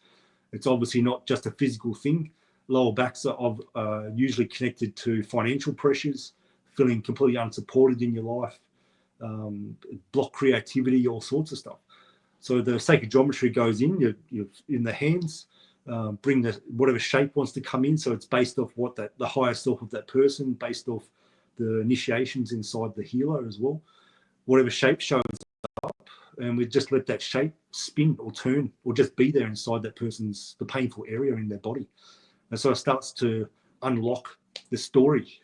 It's obviously not just a physical thing. Lower backs are usually connected to financial pressures, feeling completely unsupported in your life, block creativity, all sorts of stuff. So the sacred geometry goes in, you're in the hands, bring whatever shape wants to come in. So it's based off what the higher self of that person, based off the initiations inside the healer as well. Whatever shape shows up, and we just let that shape spin or turn or just be there inside that person's the painful area in their body. And so it starts to unlock the story.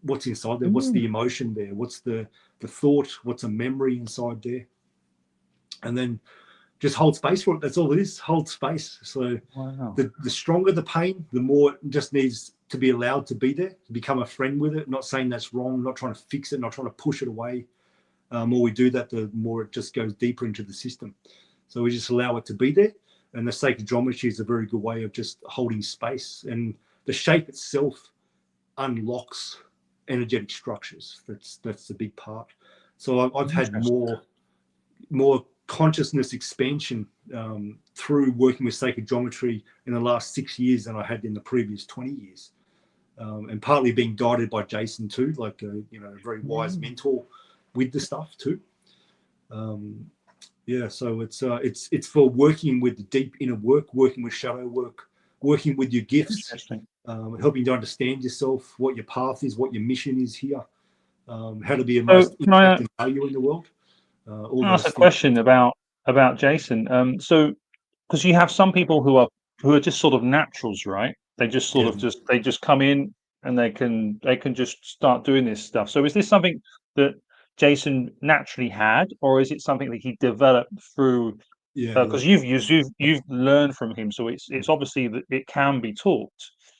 What's inside there? What's the emotion there? What's the thought? What's a memory inside there? And then just hold space for it. That's all it is. Hold space. So the stronger the pain, the more it just needs to be allowed to be there, to become a friend with it. Not saying that's wrong, not trying to fix it, not trying to push it away. The more we do that, the more it just goes deeper into the system. So we just allow it to be there. And the sacred geometry is a very good way of just holding space. And the shape itself unlocks energetic structures. That's the big part. So I've had more consciousness expansion through working with sacred geometry in the last 6 years than I had in the previous 20 years. And partly being guided by Jason too, like a very wise mentor with the stuff too. So it's for working with the deep inner work, working with shadow work, working with your gifts, helping to understand yourself, what your path is, what your mission is here, how to be a most impact and value in the world. Can I ask a question about Jason? So, because you have some people who are just sort of naturals, right? They just sort of they just come in and they can just start doing this stuff. So, is this something that Jason naturally had, or is it something that he developed through? Because you've learned from him, so it's obviously that it can be taught.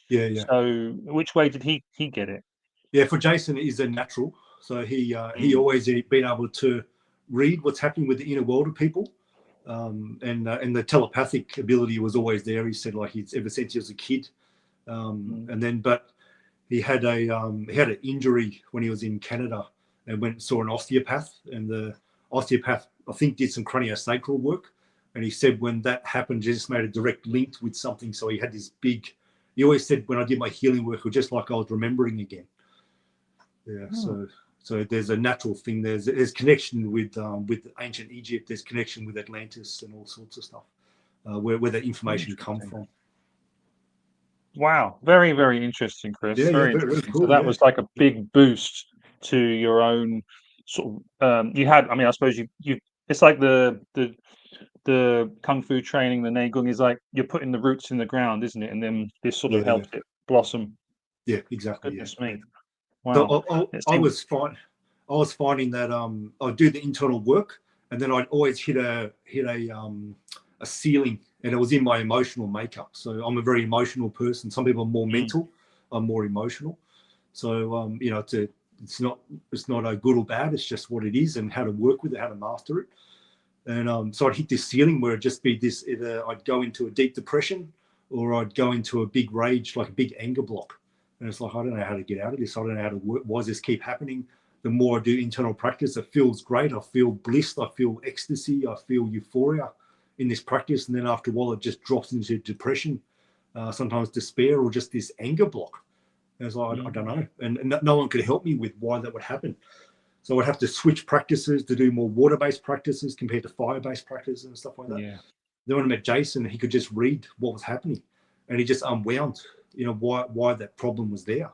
So, which way did he get it? Yeah, for Jason, it is a natural. So he always been able to read what's happening with the inner world of people, and the telepathic ability was always there. He said, like, he's ever since he was a kid, and then but he had an injury when he was in Canada and went and saw an osteopath, and the osteopath I think did some craniosacral work, and he said when that happened, he just made a direct link with something. So he had this big. He always said when I did my healing work, it was just like I was remembering again. Yeah, so there's a natural thing. There's connection with ancient Egypt. There's connection with Atlantis and all sorts of stuff, where that information come from. Wow, very, very interesting, Chris. Yeah, very very interesting. cool, So that was like a big boost to your own sort of. You had, I mean, I suppose you. It's like the kung fu training, the neigong is like you're putting the roots in the ground, isn't it? And then this sort of helped it blossom. Yeah, exactly. Goodness me. Wow. So I was finding that I'd do the internal work, and then I'd always hit a ceiling, and it was in my emotional makeup. So I'm a very emotional person. Some people are more mental, I'm more emotional. So it's not a good or bad. It's just what it is, and how to work with it, how to master it. And so I'd hit this ceiling where it'd just be this: either I'd go into a deep depression, or I'd go into a big rage, like a big anger block. And it's like, I don't know how to get out of this. I don't know how to work. Why does this keep happening? The more I do internal practice, it feels great. I feel bliss. I feel ecstasy. I feel euphoria in this practice. And then after a while, it just drops into depression, sometimes despair, or just this anger block. And it's like, I don't know. And no one could help me with why that would happen. So I'd have to switch practices to do more water-based practices compared to fire-based practices and stuff like that. Yeah. Then when I met Jason, he could just read what was happening, and he just unwound, why that problem was there.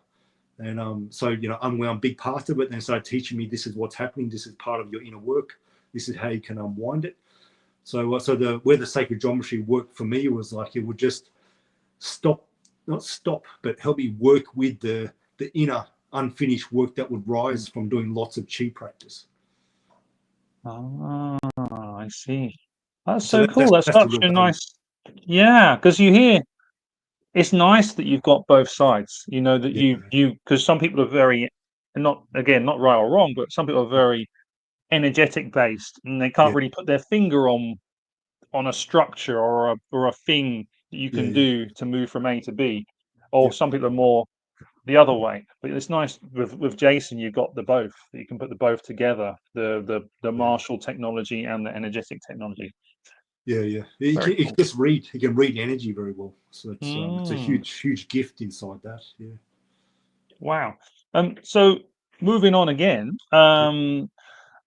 And so unwound big parts of it, and then started teaching me, this is what's happening, this is part of your inner work, this is how you can unwind it. So where the sacred geometry worked for me was like it would just not stop, but help me work with the inner unfinished work that would rise from doing lots of chi practice. Ah, I see. That's so cool. That's such a value. nice. Yeah, because you hear it's nice that you've got both sides. You know that you because some people are very, and not right or wrong, but some people are very energetic based, and they can't really put their finger on a structure or a thing that you can do to move from A to B. Or some people are more the other way. But it's nice with Jason, you've got the both. You can put the both together, the martial technology and the energetic technology. He can just read. He can read energy very well. So it's a huge gift inside that. Yeah. Wow. So moving on again. Where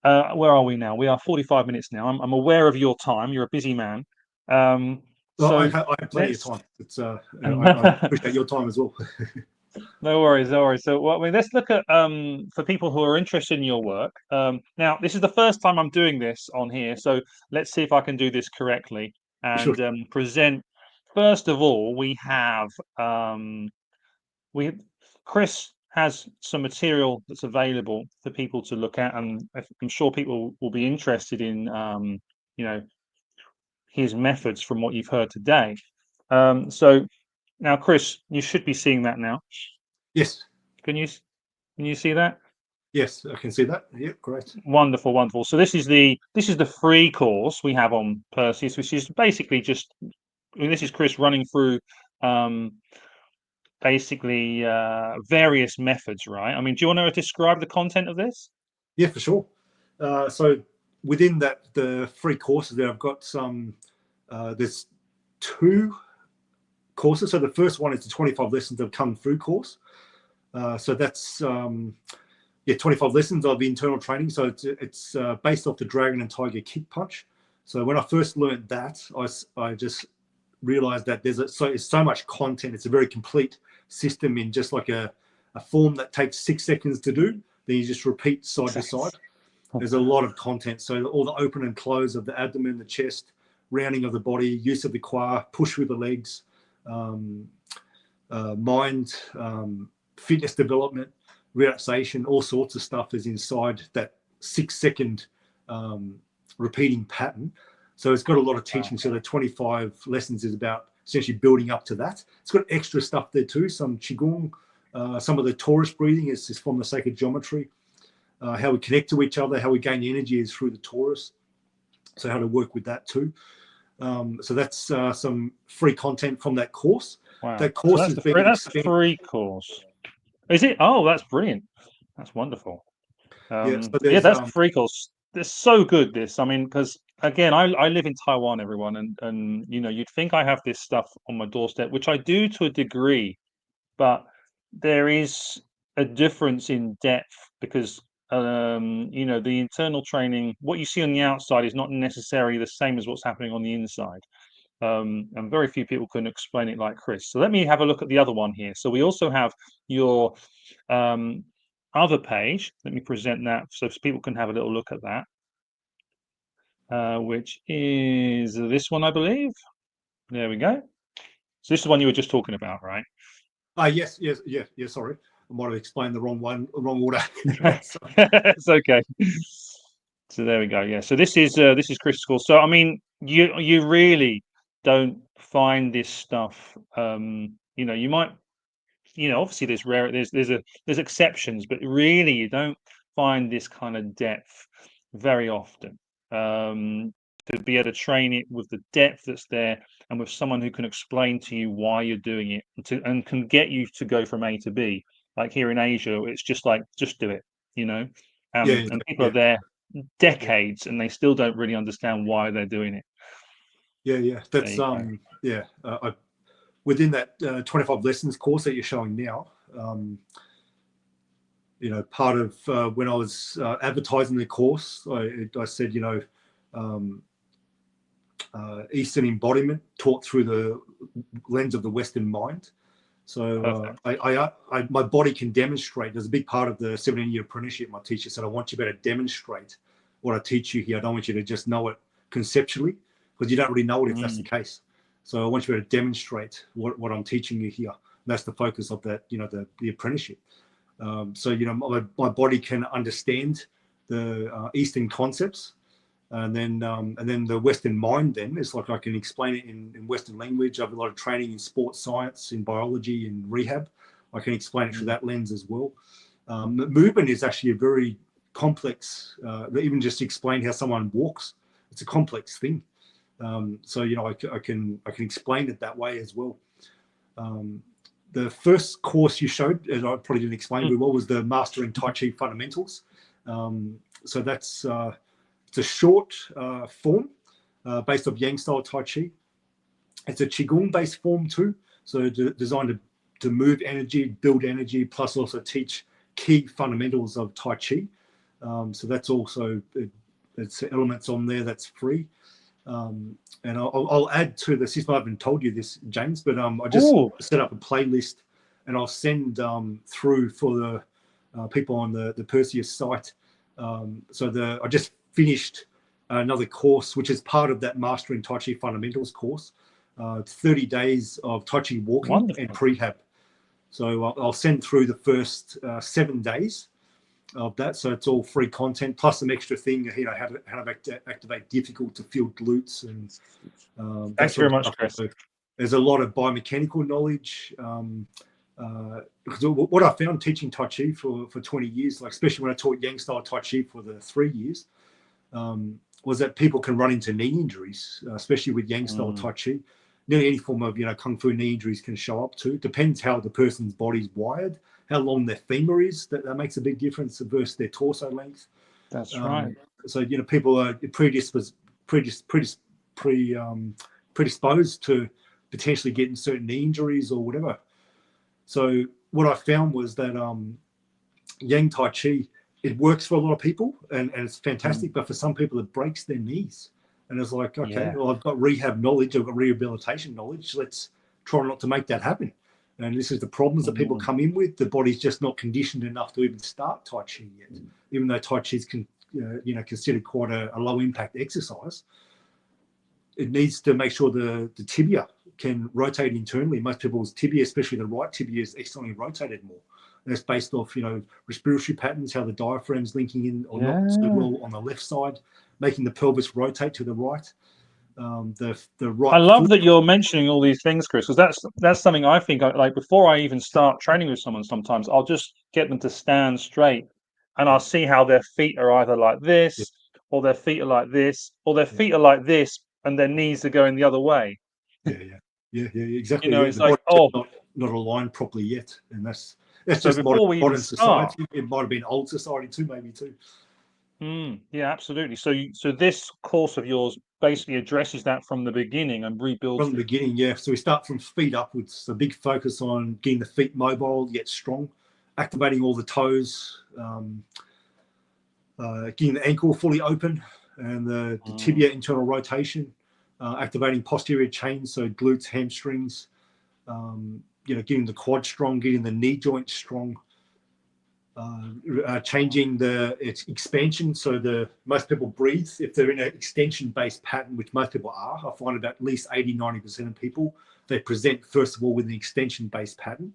are we now? We are 45 minutes now. I'm aware of your time. You're a busy man. I have plenty of time. I appreciate your time as well. No worries, no worries. So, well, I mean, let's look at for people who are interested in your work. Now, this is the first time I'm doing this on here, so let's see if I can do this correctly Sure. and present. First of all, um, we Chris has some material that's available for people to look at, and I'm sure people will be interested in you know his methods from what you've heard today. So now, Chris, you should be seeing that now. Yes. Can you can you see that? Yes, I can see that. Yep, great. Wonderful, wonderful. So this is the free course we have on Perseus, which is basically just. I mean, this is Chris running through um, basically various methods, right? I mean, do you want to describe the content of this? Yeah, for sure. So within that, the free courses there, I've got some. There's two courses. So the first one is the 25 lessons of Kung Fu course. So that's 25 lessons of internal training. So it's based off the Dragon and Tiger Kick Punch. So when I first learned that, I just realized that it's so much content. It's a very complete system in just like a form that takes 6 seconds to do. Then you just repeat side to side. There's a lot of content. So all the open and close of the abdomen, the chest, rounding of the body, use of the qua, push with the legs, mind, fitness development, relaxation, all sorts of stuff is inside that 6 second repeating pattern. So it's got a lot of teaching. So the 25 lessons is about essentially building up to that. It's got extra stuff there too, some Qigong, some of the torus breathing is from the sacred geometry. How we connect to each other, how we gain energy is through the torus. So how to work with that too. So that's some free content from that course. Wow. That course So has been that's the free course. Is it? Oh, that's brilliant. That's wonderful. Yeah, so Yeah, there's that's the free course. It's so good. This, I mean, because again, I live in Taiwan, everyone, and you'd think I have this stuff on my doorstep, which I do to a degree, but there is a difference in depth because the internal training, what you see on the outside is not necessarily the same as what's happening on the inside. And very few people can explain it like Chris. So let me have a look at the other one here. So we also have your um, other page. Let me present that so people can have a little look at that, which is this one, I believe. There we go. So this is the one you were just talking about, right? yes, sorry, I might have explained the wrong order. It's okay. So there we go. Yeah. So this is critical. So I mean, you really don't find this stuff. You might, obviously there's exceptions, but really you don't find this kind of depth very often. To be able to train it with the depth that's there and with someone who can explain to you why you're doing it and can get you to go from A to B. Like here in Asia, it's just like just do it, you know. Yeah, And people are there decades and they still don't really understand why they're doing it. yeah. There That's you go. within that 25 lessons course that you're showing now. Part of when I was advertising the course, I said, Eastern embodiment taught through the lens of the Western mind. So my body can demonstrate. There's a big part of the 17-year apprenticeship. My teacher said, I want you to better demonstrate what I teach you here. I don't want you to just know it conceptually because you don't really know it if that's the case. So I want you to demonstrate what I'm teaching you here. That's the focus of that, the apprenticeship. My body can understand the Eastern concepts. And then the Western mind then is like I can explain it in Western language. I have a lot of training in sports science, in biology, in rehab. I can explain it through that lens as well. Movement is actually a very complex, even just explain how someone walks. It's a complex thing. I can explain it that way as well. The first course you showed, as I probably didn't explain very well, was the Mastering Tai Chi Fundamentals. So that's it's a short form based off Yang style Tai Chi. It's a Qigong based form too, so designed to move energy, build energy, plus also teach key fundamentals of Tai Chi. So that's also it's elements on there that's free. And I'll add to the system. I haven't told you this, James, but I just set up a playlist and I'll send through for the people on the Perseus site. I just finished another course, which is part of that Mastering Tai Chi Fundamentals course. 30 days of Tai Chi walking Wonderful. and prehab. So I'll send through the first 7 days of that. So it's all free content plus some extra thing, how to activate difficult to feel glutes and Thanks very much, Chris. So there's a lot of biomechanical knowledge. Because what I found teaching Tai Chi for 20 years, like especially when I taught Yang style Tai Chi for the 3 years, was that people can run into knee injuries, especially with Yang style Tai Chi. Nearly any form of Kung Fu knee injuries can show up too. Depends how the person's body's wired, how long their femur is. That makes a big difference versus their torso length. That's right. So people are predisposed to potentially getting certain knee injuries or whatever. So what I found was that Yang Tai Chi, it works for a lot of people and it's fantastic, but for some people it breaks their knees. And it's like, okay, well, I've got rehab knowledge, I've got rehabilitation knowledge. Let's try not to make that happen. And this is the problems that people come in with. The body's just not conditioned enough to even start Tai Chi yet, even though Tai Chi is considered quite a low impact exercise. It needs to make sure the tibia can rotate internally. Most people's tibia, especially the right tibia, is externally rotated more. And it's based off, respiratory patterns, how the diaphragm's linking in or not so well on the left side, making the pelvis rotate to the right. The right. I love that you're mentioning all these things, Chris, because that's something I think like before I even start training with someone. Sometimes I'll just get them to stand straight, and I'll see how their feet are either like this, or their feet are like this, or their feet are like this, and their knees are going the other way. Yeah, exactly. It's like, not aligned properly yet, and that's so just modern start, society. It might have been old society too, maybe too. Yeah, absolutely. So this course of yours basically addresses that from the beginning and rebuilds from the beginning. Yeah, so we start from feet upwards. A big focus on getting the feet mobile yet strong, activating all the toes, getting the ankle fully open, and the tibia internal rotation, activating posterior chains, so glutes, hamstrings, getting the quad strong, getting the knee joint strong, changing its expansion. So most people breathe if they're in an extension-based pattern, which most people are. I find about at least 80-90% of people, they present first of all with an extension-based pattern.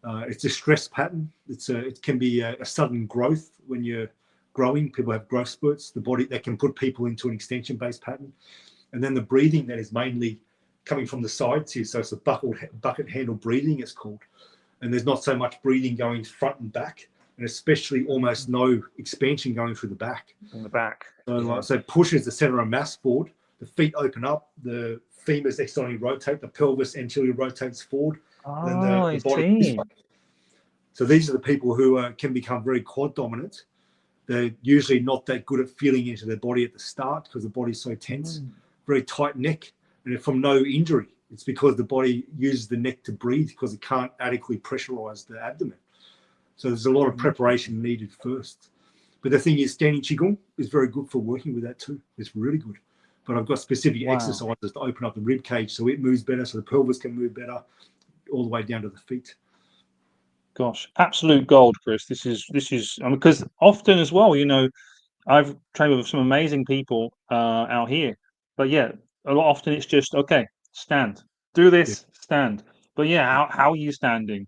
It's a stress pattern. It can be a sudden growth when you're growing. People have growth spurts. The body that can put people into an extension-based pattern, and then the breathing that is mainly coming from the sides here. So it's a bucket handle breathing, it's called. And there's not so much breathing going front and back, and especially almost no expansion going through the back. In the back. So it pushes the center of mass forward. The feet open up. The femurs externally rotate. The pelvis anteriorly rotates forward. Then the body. So these are the people who can become very quad dominant. They're usually not that good at feeling into their body at the start because the body's so tense. Very tight neck, and from no injury. It's because the body uses the neck to breathe because it can't adequately pressurize the abdomen. So there's a lot of preparation needed first. But the thing is, standing Qigong is very good for working with that too. It's really good. But I've got specific exercises to open up the rib cage so it moves better, so the pelvis can move better, all the way down to the feet. Gosh, absolute gold, Chris. This is because often as well, I've trained with some amazing people out here, but a lot often it's just okay, stand, do this, stand. But how are you standing?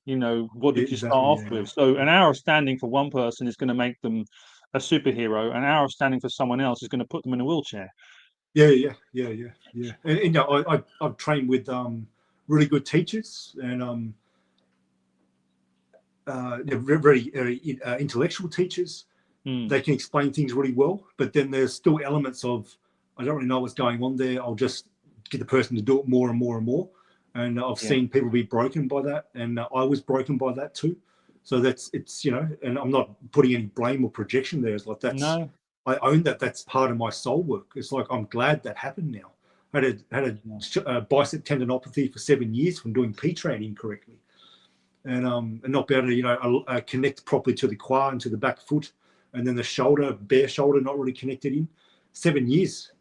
What did you start off with? So an hour of standing for one person is going to make them a superhero. An hour of standing for someone else is going to put them in a wheelchair. Yeah. And I've trained with really good teachers and very intellectual teachers. They can explain things really well, but then there's still elements of I don't really know what's going on there. I'll just get the person to do it more and more and more. And I've seen people be broken by that, and I was broken by that too. So it's and I'm not putting any blame or projection there. It's like I own that. That's part of my soul work. It's like I'm glad that happened now. I had a bicep tendinopathy for 7 years from doing P training incorrectly, and not be able to connect properly to the quad and to the back foot, and then the shoulder, bare shoulder, not really connected in. 7 years.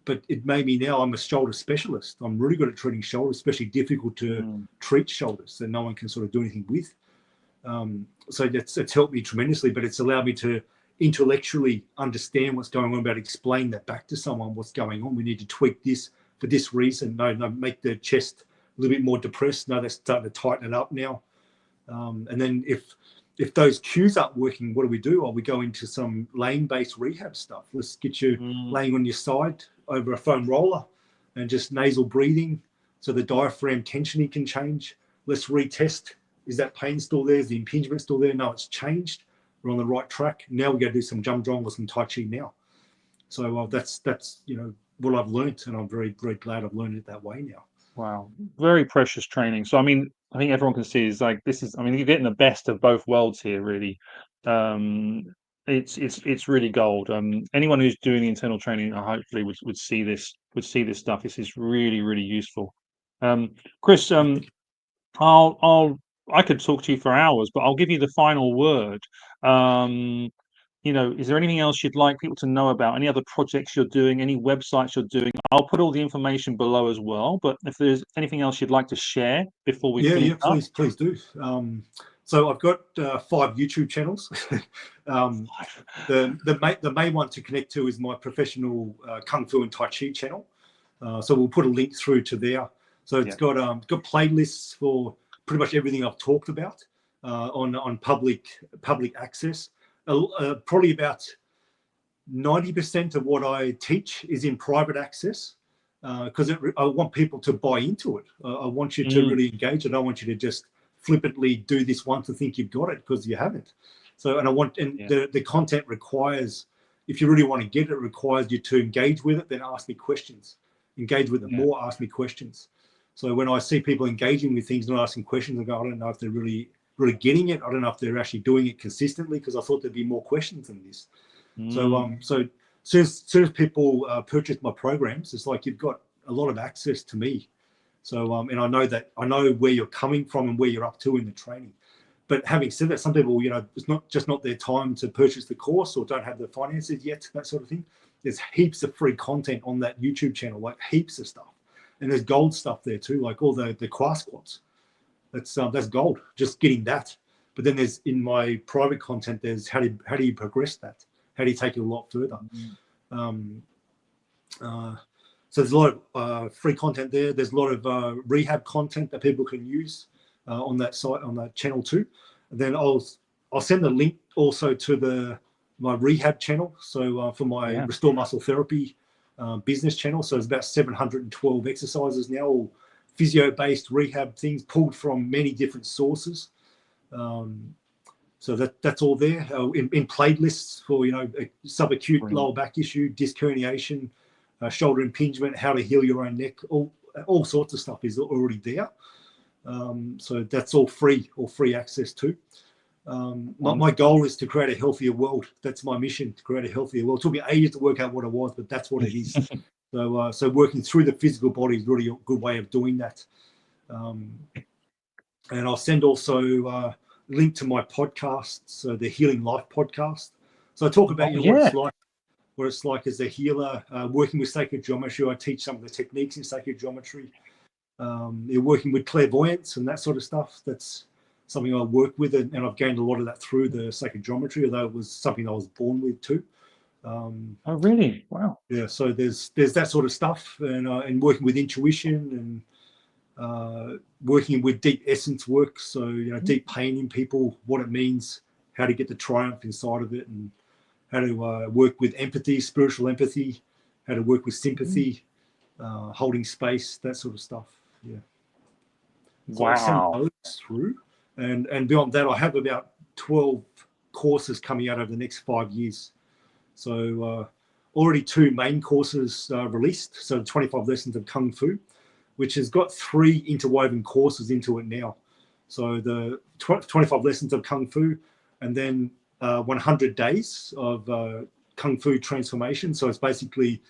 but it made me now, I'm a shoulder specialist. I'm really good at treating shoulders, especially difficult to treat shoulders that no one can sort of do anything with. So it's helped me tremendously, but it's allowed me to intellectually understand what's going on, about explain that back to someone, what's going on. We need to tweak this for this reason. No, make the chest a little bit more depressed. No, that's starting to tighten it up now. And then if those cues aren't working, what do? Or we go into some laying-based rehab stuff. Let's get you laying on your side over a foam roller and just nasal breathing so the diaphragm tensioning can change. Let's retest. Is that pain still there? Is the impingement still there? No, it's changed. We're on the right track. Now we got to do some jump drum or some Tai Chi now. So that's what I've learned, and I'm very, very glad I've learned it that way now. Wow, very precious training. So I mean, I think everyone can see is like this is. I mean, you're getting the best of both worlds here, really. It's really gold. Anyone who's doing the internal training, hopefully would see this stuff. This is really, really useful. Chris, I could talk to you for hours, but I'll give you the final word. Is there anything else you'd like people to know about? Any other projects you're doing? Any websites you're doing? I'll put all the information below as well. But if there's anything else you'd like to share before we finish up, please do. So I've got 5 YouTube channels. The main one to connect to is my professional Kung Fu and Tai Chi channel. So we'll put a link through to there. So it's got playlists for pretty much everything I've talked about on public access. Probably about 90% of what I teach is in private access because I want people to buy into it. I want you to really engage. I don't want you to just flippantly do this once and think you've got it, because you haven't. So, the content requires, if you really want to get it, requires you to engage with it, then ask me questions. Engage with it more, ask me questions. So when I see people engaging with things, not asking questions, I go, I don't know if they're really getting it. I don't know if they're actually doing it consistently, because I thought there'd be more questions than this. So soon as people purchase my programs, it's like you've got a lot of access to me. So and I know where you're coming from and where you're up to in the training. But having said that, some people, it's not their time to purchase the course or don't have the finances yet, that sort of thing. There's heaps of free content on that YouTube channel, like heaps of stuff. And there's gold stuff there too, like all the qua squats. That's gold, just getting that. But then there's, in my private content, there's how do you progress that? How do you take it a lot further? So there's a lot of free content there. There's a lot of rehab content that people can use on that site, on that channel too. And then I'll send the link also to my rehab channel. So for my Restore Muscle Therapy business channel. So it's about 712 exercises now, all physio-based rehab things pulled from many different sources. So that's all there in playlists for subacute lower back issue, disc herniation, shoulder impingement, how to heal your own neck, all sorts of stuff is already there. So that's all free access to. My goal is to create a healthier world. That's my mission, to create a healthier world. It took me ages to work out what it was, but that's what it is. So working through the physical body is really a good way of doing that. And I'll send also a link to my podcast, so the Healing Life podcast. So I talk about what it's like as a healer, working with sacred geometry. I teach some of the techniques in sacred geometry. You're working with clairvoyance and that sort of stuff. That's something I work with, and I've gained a lot of that through the sacred geometry, although it was something I was born with too. Oh, really? Wow. Yeah. So there's that sort of stuff, and working with intuition and working with deep essence work. So deep pain in people, what it means, how to get the triumph inside of it, and how to work with empathy, spiritual empathy, how to work with sympathy, holding space, that sort of stuff. Yeah. So I'll send those through. And beyond that, I have about 12 courses coming out over the next 5 years. So already 2 main courses released. So 25 lessons of Kung Fu, which has got 3 interwoven courses into it now. So the 25 lessons of Kung Fu, and then 100 days of Kung Fu transformation. So it's basically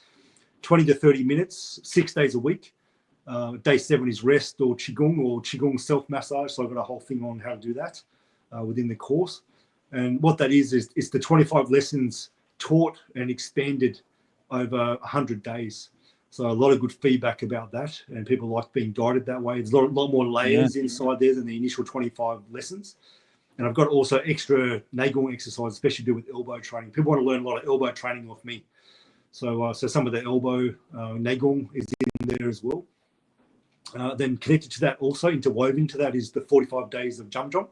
20 to 30 minutes, 6 days a week. Day 7 is rest or Qigong self-massage. So I've got a whole thing on how to do that within the course. And what that is the 25 lessons taught and expanded over 100 days. So a lot of good feedback about that, and people like being guided that way. There's a lot more layers inside there than the initial 25 lessons. And I've got also extra Nagong exercises, especially to do with elbow training. People want to learn a lot of elbow training off me. So some of the elbow Nagong is in there as well. Then connected to that, also interwoven to that, is the 45 days of Jamjong.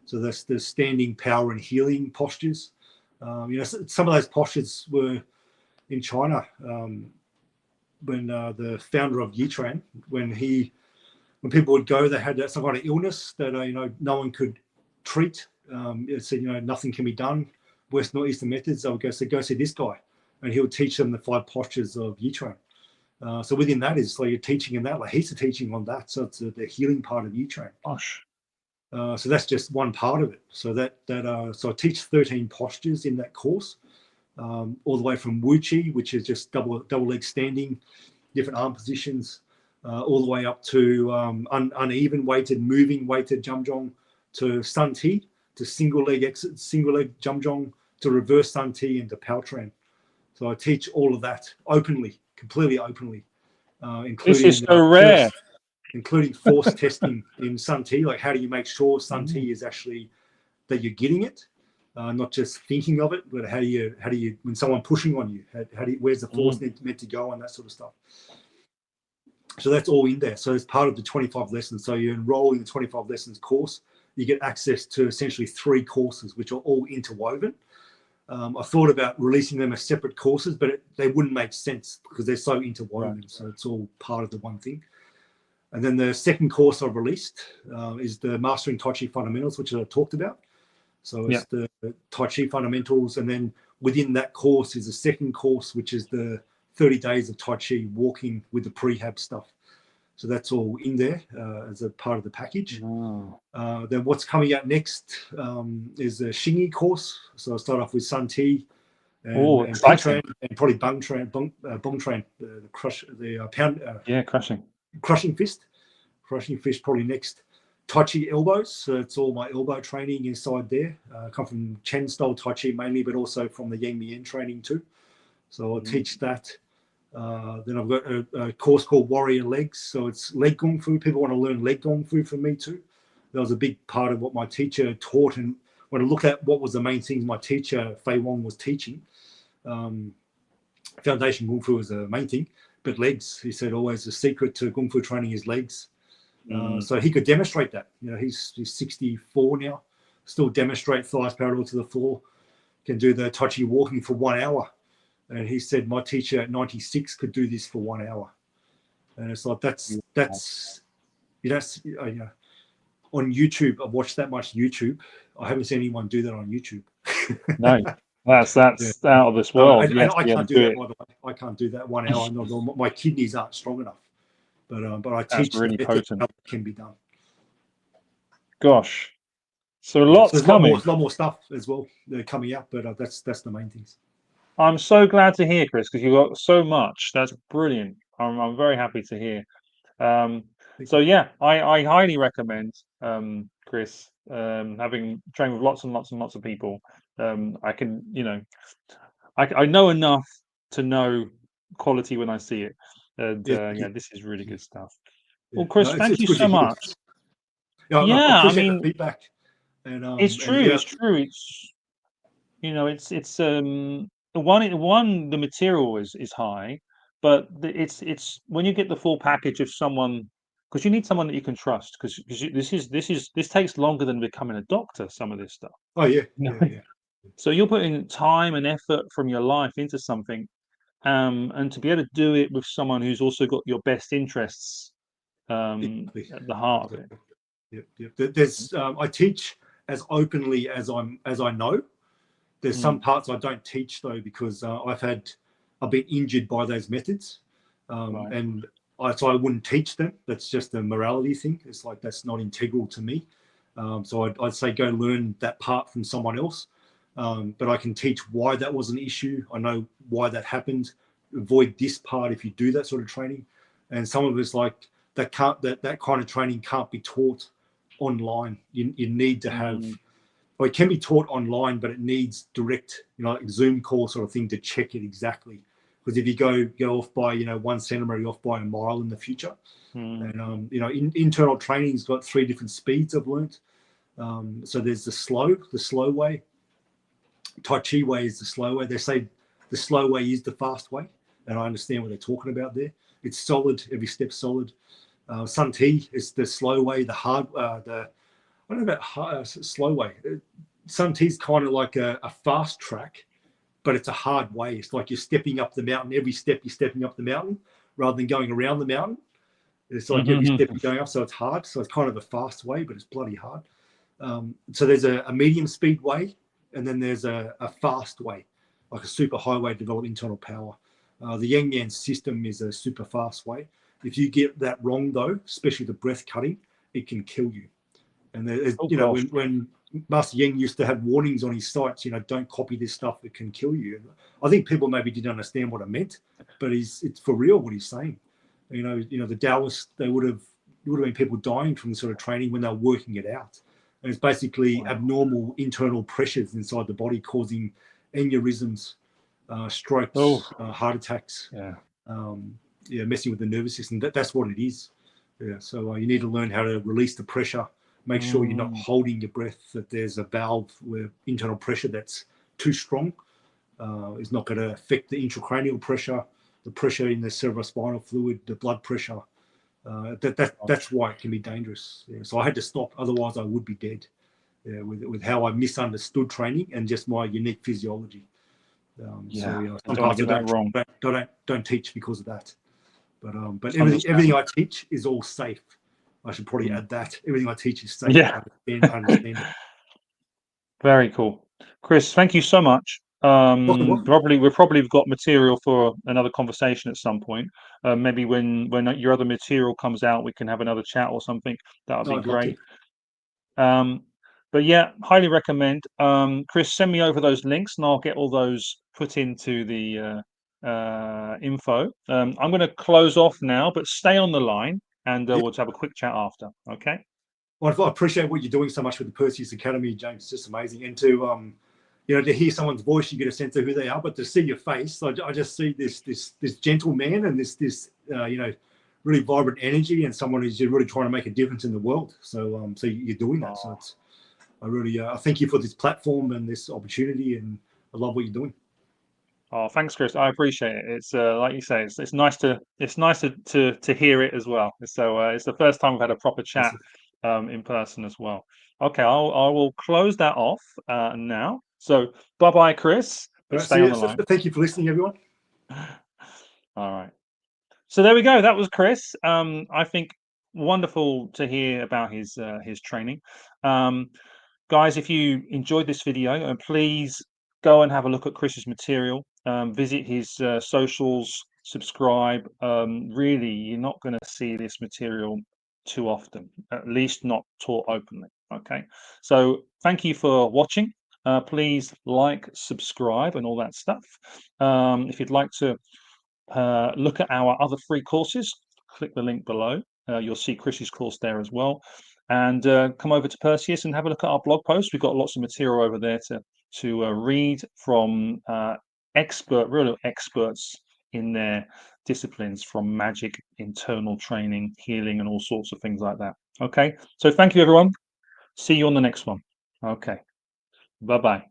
So that's the standing power and healing postures. Some of those postures were in China when the founder of Yitran, when people would go, they had some kind of illness that no one could treat. It said nothing can be done. West, North, Eastern methods. They would go see this guy, and he would teach them the 5 postures of Yitran. So within that is you're teaching in that, heaps of teaching on that. So it's the healing part of Yitran. Gosh. So that's just one part of it. So so I teach 13 postures in that course, all the way from Wu Chi, which is just double leg standing, different arm positions, all the way up to uneven weighted, moving weighted Jamjong, to Sun Ti, to single leg Jamjong, to reverse Sun Ti, and to Paltran. So I teach all of that openly, completely openly, including this is so rare. Including force testing in Sun Ti. Like, how do you make sure Sun Ti is actually that you're getting it, not just thinking of it, but how do you when someone pushing on you, where's the force meant to go, and that sort of stuff. So that's all in there. So it's part of the 25 lessons. So you enroll in the 25 lessons course, you get access to essentially 3 courses, which are all interwoven. I thought about releasing them as separate courses, but they wouldn't make sense because they're so interwoven. Right. So it's all part of the one thing. And then the second course I've released is the Mastering Tai Chi Fundamentals, which I talked about. So it's the Tai Chi Fundamentals. And then within that course is a second course, which is the 30 days of Tai Chi walking with the prehab stuff. So that's all in there as a part of the package. Oh. Then what's coming out next is the Xingyi course. So I'll start off with Sun Ti and Paltran, and probably Bung Tran, the crush, the pound. Crushing fist probably next. Tai Chi elbows, so it's all my elbow training inside there. Come from Chen style Tai Chi mainly, but also from the Yang Mien training too. So I'll teach that. Then I've got a course called Warrior Legs. So it's leg Kung Fu. People want to learn leg Kung Fu from me too. That was a big part of what my teacher taught. And when I look at what was the main things my teacher, Fei Wong, was teaching, Foundation Kung Fu was the main thing. But legs, he said, always the secret to Kung Fu training is legs. So he could demonstrate that. He's 64 now, still demonstrate thighs parallel to the floor, can do the Tai Chi walking for 1 hour. And he said, my teacher at 96 could do this for 1 hour. And it's like, that's on YouTube. I've watched that much YouTube. I haven't seen anyone do that on YouTube. No. That's out of this world. I can't do that, by the way. I can't do that 1 hour. My kidneys aren't strong enough. But I teach really potent. how it can be done. Gosh. So lots coming. A lot more stuff as well coming up, but that's the main things. I'm so glad to hear, Chris, because you've got so much. That's brilliant. I'm very happy to hear. So yeah, I highly recommend, Chris, having trained with lots and lots and lots of people. I can, I know enough to know quality when I see it. And this is really good stuff. Yeah. Well, Chris, thank you so much. I mean, the feedback. And, it's true. It's true. It's the material is high, but it's when you get the full package of someone, because you need someone that you can trust, because this takes longer than becoming a doctor, some of this stuff. Oh yeah. So you're putting time and effort from your life into something, and to be able to do it with someone who's also got your best interests at the heart of it. Yep. There's I teach as openly as I know. There's some parts I don't teach though, because I've been injured by those methods, and so I wouldn't teach them. That's just a morality thing. It's like, that's not integral to me. So I'd say go learn that part from someone else. But I can teach why that was an issue. I know why that happened. Avoid this part if you do that sort of training. And some of it's like that kind of training can't be taught online. You need to have. Well, it can be taught online, but it needs direct, like Zoom call sort of thing to check it exactly. Because if you go off by 1 centimeter, you're off by a mile in the future. And internal training's got 3 different speeds I've learned. So there's the slow way. Tai Chi way is the slow way. They say the slow way is the fast way, and I understand what they're talking about there. It's solid, every step's solid. Sun Ti is the slow way, the hard, I don't know about slow way. Sun Ti is kind of like a fast track, but it's a hard way. It's like you're stepping up the mountain. Every step you're stepping up the mountain rather than going around the mountain. It's like every step you're going up, so it's hard. So it's kind of a fast way, but it's bloody hard. So there's a medium speed way, and then there's a fast way, like a super highway to develop internal power. The Yang Yan system is a super fast way. If you get that wrong, though, especially the breath cutting, it can kill you. And there's, when Master Yang used to have warnings on his sites, don't copy this stuff, it can kill you. I think people maybe didn't understand what it meant, but it's for real what he's saying. The Taoists, there would have been people dying from this sort of training when they were working it out. And it's basically abnormal internal pressures inside the body causing aneurysms, strokes, heart attacks, messing with the nervous system. That's what it is. So you need to learn how to release the pressure, make sure you're not holding your breath, that there's a valve where internal pressure that's too strong is not going to affect the intracranial pressure, the pressure in the cerebrospinal fluid, the blood pressure. That's why it can be dangerous. So I had to stop, otherwise I would be dead. With how I misunderstood training and just my unique physiology. So sometimes I don't teach because of that. But everything I teach is all safe. I should probably add that. Everything I teach is safe. Yeah. I understand it. Very cool. Chris, thank you so much. We've probably got material for another conversation at some point. Maybe when your other material comes out, we can have another chat or something. That would be great. But yeah, highly recommend. Chris, send me over those links and I'll get all those put into the info. I'm going to close off now, but stay on the line and we'll have a quick chat after. Okay. Well, I appreciate what you're doing so much with the Perseus Academy, James. It's just amazing. And to to hear someone's voice, you get a sense of who they are. But to see your face, I just see this gentle man and this really vibrant energy, and someone who's really trying to make a difference in the world. So you're doing that. So I really I thank you for this platform and this opportunity, and I love what you're doing. Oh, thanks, Chris. I appreciate it. It's like you say, it's nice to hear it as well. So it's the first time we've had a proper chat in person as well. Okay, I will close that off now. So bye, Chris. But stay on the line. Thank you for listening, everyone. All right. So there we go. That was Chris. I think wonderful to hear about his training. Guys, if you enjoyed this video, please go and have a look at Chris's material. Visit his socials, subscribe. Really, you're not going to see this material too often, at least not taught openly. Okay, so thank you for watching. Please like, subscribe, and all that stuff. If you'd like to look at our other free courses, click the link below. You'll see Chris's course there as well. And come over to Perseus and have a look at our blog post. We've got lots of material over there to read from real experts in their disciplines, from magic, internal training, healing, and all sorts of things like that. Okay, so thank you, everyone. See you on the next one. Okay, bye-bye.